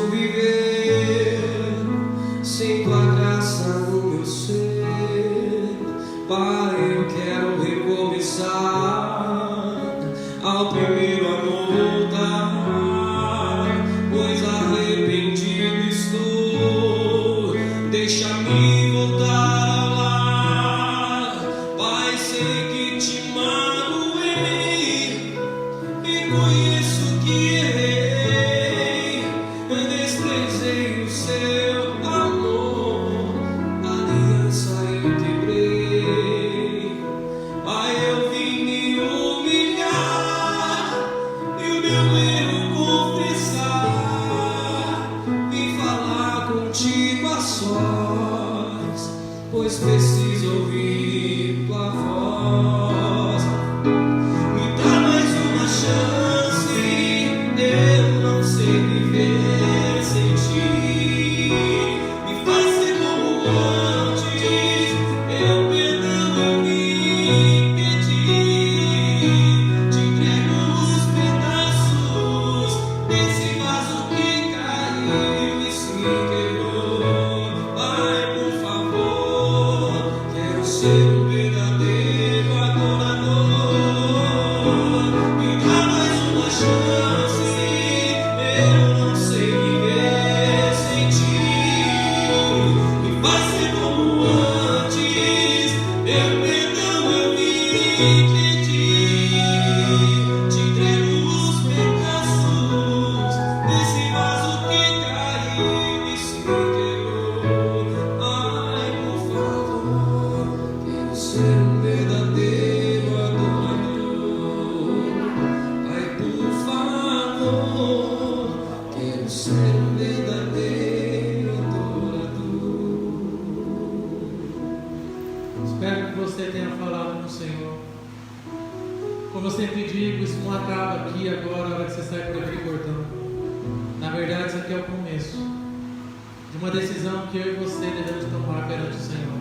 Speaker 3: viver sem tua graça no meu ser. Pai, eu quero recomeçar ao primeiro amor voltar, pois arrependido estou. Deixa-me voltar ao lar. Pai, sei que te magoei e conheço que errei. Desprezei o seu amor, aliança eu quebrei. Pai, eu vim me humilhar e o meu erro confessar e falar contigo a sós, pois preciso ouvir tua voz. Me dá mais uma chance, eu não sei viver sem ti. Me faz ser como antes, eu perdão eu vim pedir. Te entrego os pedaços desse vaso que caiu e se quebrou. Pai, por favor, quero ser um verdadeiro adorador. Me dá mais uma chance, eu não sei viver sem ti. Me faz ser como antes, eu perdão eu vim pedir. Te entrego os pedaços desse vaso que caiu e se quebrou. Ai, por favor, quero ser um verdadeiro adorador. Ai, por favor, quero ser um verdadeiro adorador.
Speaker 1: Espero que você tenha falado com o Senhor. Como eu sempre digo, isso não acaba aqui agora, na hora que você sai por aquele portão. Na verdade, isso aqui é o começo de uma decisão que eu e você devemos tomar perante o Senhor,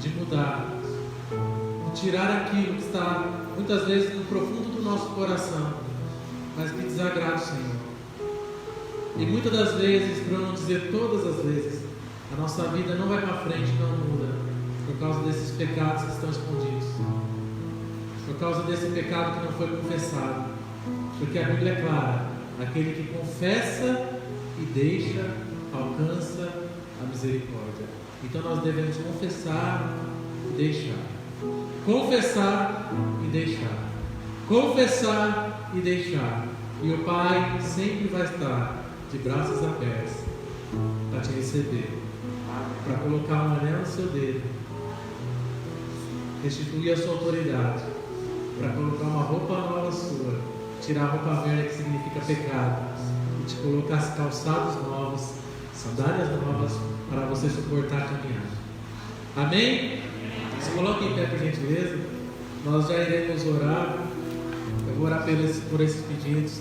Speaker 1: de mudar, de tirar aquilo que está muitas vezes no profundo do nosso coração, mas que desagrada o Senhor. E muitas das vezes, para não dizer todas as vezes, a nossa vida não vai para frente, não muda, por causa desses pecados que estão escondidos, por causa desse pecado que não foi confessado. Porque a Bíblia é clara: aquele que confessa e deixa, alcança a misericórdia. Então nós devemos confessar e deixar, confessar e deixar, confessar e deixar. E o Pai sempre vai estar de braços abertos para te receber, para colocar um anel no seu dedo, restituir a sua autoridade, para colocar uma roupa nova sua, tirar a roupa velha que significa pecado e te colocar calçados novos, sandálias novas, para você suportar a caminhada. Amém? Se coloque em pé, por gentileza. Nós já iremos orar. Eu vou orar por esses pedidos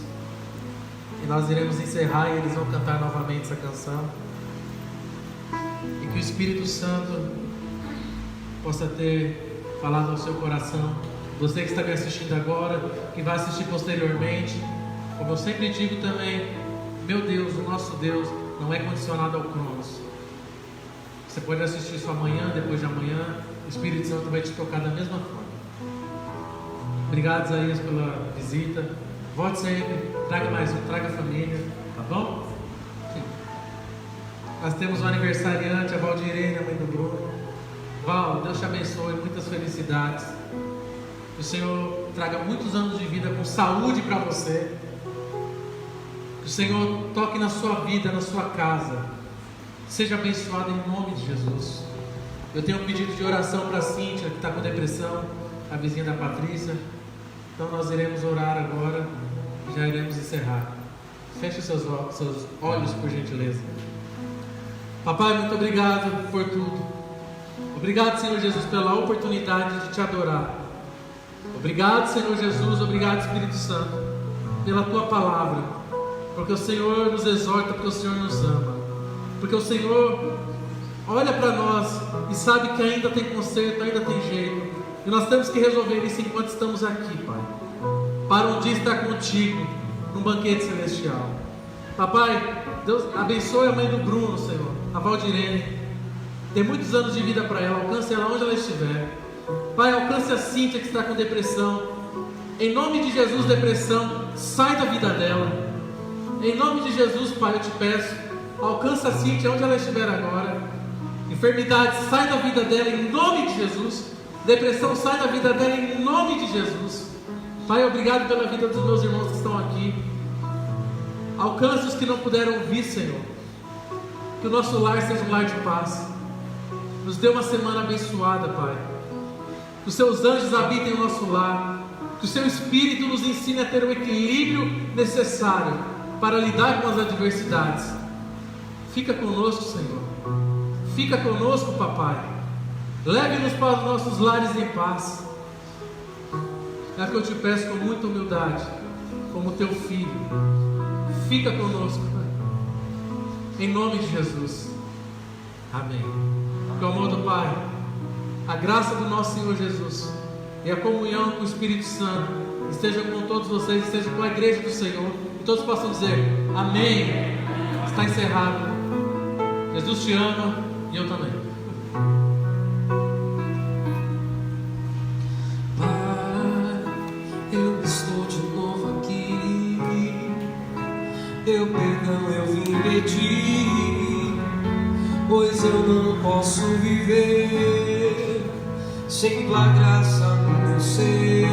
Speaker 1: e nós iremos encerrar e eles vão cantar novamente essa canção. E que o Espírito Santo possa ter falado ao seu coração. Você que está me assistindo agora, que vai assistir posteriormente, como eu sempre digo também, meu Deus, o nosso Deus não é condicionado ao Cronos. Você pode assistir isso amanhã, depois de amanhã, o Espírito Santo vai te tocar da mesma forma. Obrigado, Isaías, pela visita. Volte sempre, traga mais um, traga a família, tá bom? Sim. Nós temos um aniversariante, a Valdirene, a mãe do Bruno. Val, Deus te abençoe, muitas felicidades. Que o Senhor traga muitos anos de vida com saúde para você. Que o Senhor toque na sua vida, na sua casa. Seja abençoado em nome de Jesus. Eu tenho um pedido de oração para a Cíntia, que está com depressão, a vizinha da Patrícia. Então nós iremos orar agora e já iremos encerrar. Feche seus olhos, por gentileza. Papai, muito obrigado por tudo. Obrigado, Senhor Jesus, pela oportunidade de te adorar. Obrigado, Senhor Jesus, obrigado, Espírito Santo, pela tua palavra, porque o Senhor nos exorta, porque o Senhor nos ama, porque o Senhor olha para nós e sabe que ainda tem conserto, ainda tem jeito, e nós temos que resolver isso enquanto estamos aqui, Pai, para um dia estar contigo num banquete celestial. Papai, Deus abençoe a mãe do Bruno, Senhor, a Valdirene. Dê muitos anos de vida para ela. Alcance ela onde ela estiver. Pai, alcance a Cíntia que está com depressão. Em nome de Jesus, depressão, sai da vida dela. Em nome de Jesus, Pai, eu te peço, alcança a Cíntia onde ela estiver agora. Enfermidade, sai da vida dela em nome de Jesus. Depressão, sai da vida dela em nome de Jesus. Pai, obrigado pela vida dos meus irmãos que estão aqui. Alcance os que não puderam vir, Senhor. Que o nosso lar seja um lar de paz. Nos dê uma semana abençoada, Pai. Que os seus anjos habitem o nosso lar. Que o seu Espírito nos ensine a ter o equilíbrio necessário para lidar com as adversidades. Fica conosco, Senhor. Fica conosco, Papai. Leve-nos para os nossos lares em paz. É o que eu te peço com muita humildade, como teu filho. Fica conosco, Pai. Em nome de Jesus. Amém. Que o amor do Pai, a graça do nosso Senhor Jesus e a comunhão com o Espírito Santo esteja com todos vocês, esteja com a igreja do Senhor. E todos possam dizer amém. Está encerrado. Jesus te ama e eu também.
Speaker 3: Pai, eu estou de novo aqui. Teu perdão eu vim pedir, pois eu não posso viver sem tua graça no meu ser.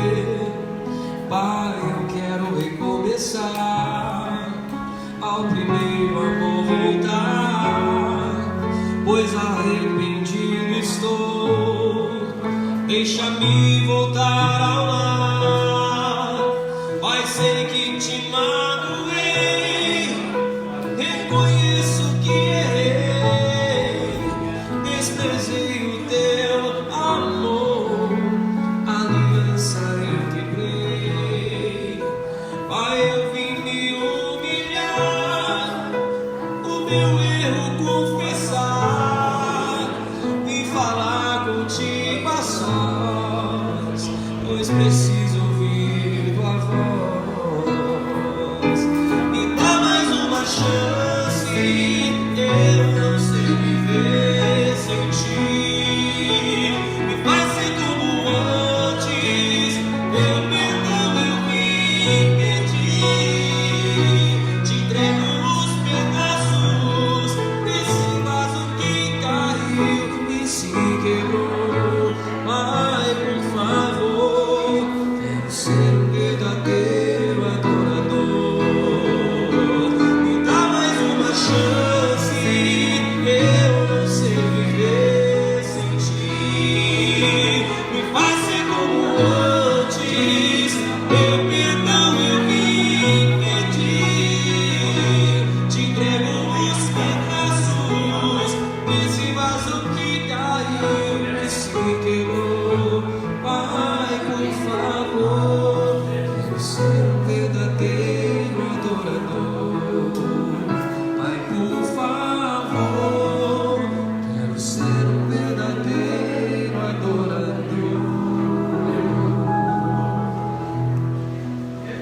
Speaker 3: Pai, eu quero recomeçar, ao primeiro amor voltar, pois arrependido estou. Deixa-me voltar ao lar. Pai, sei que te magoei, reconheço que errei, desprezei o teu amor, a aliança eu quebrei. Pai, eu vim me humilhar, o meu erro confessar e falar contigo a sós, pois preciso ouvir tua voz. Me dá mais uma chance, eu não sei viver sem ti. Me faz ser como antes, teu perdão eu vim pedir. Te entrego os pedaços desse vaso que caiu e se quebrou. Pai, por favor, quero ser um verdadeiro adorador. Me dá mais uma chance, eu não sei viver sem ti. Me faz ser como antes, teu perdão eu vim pedir. Te entrego os pedaços desse vaso que caiu e se quebrou.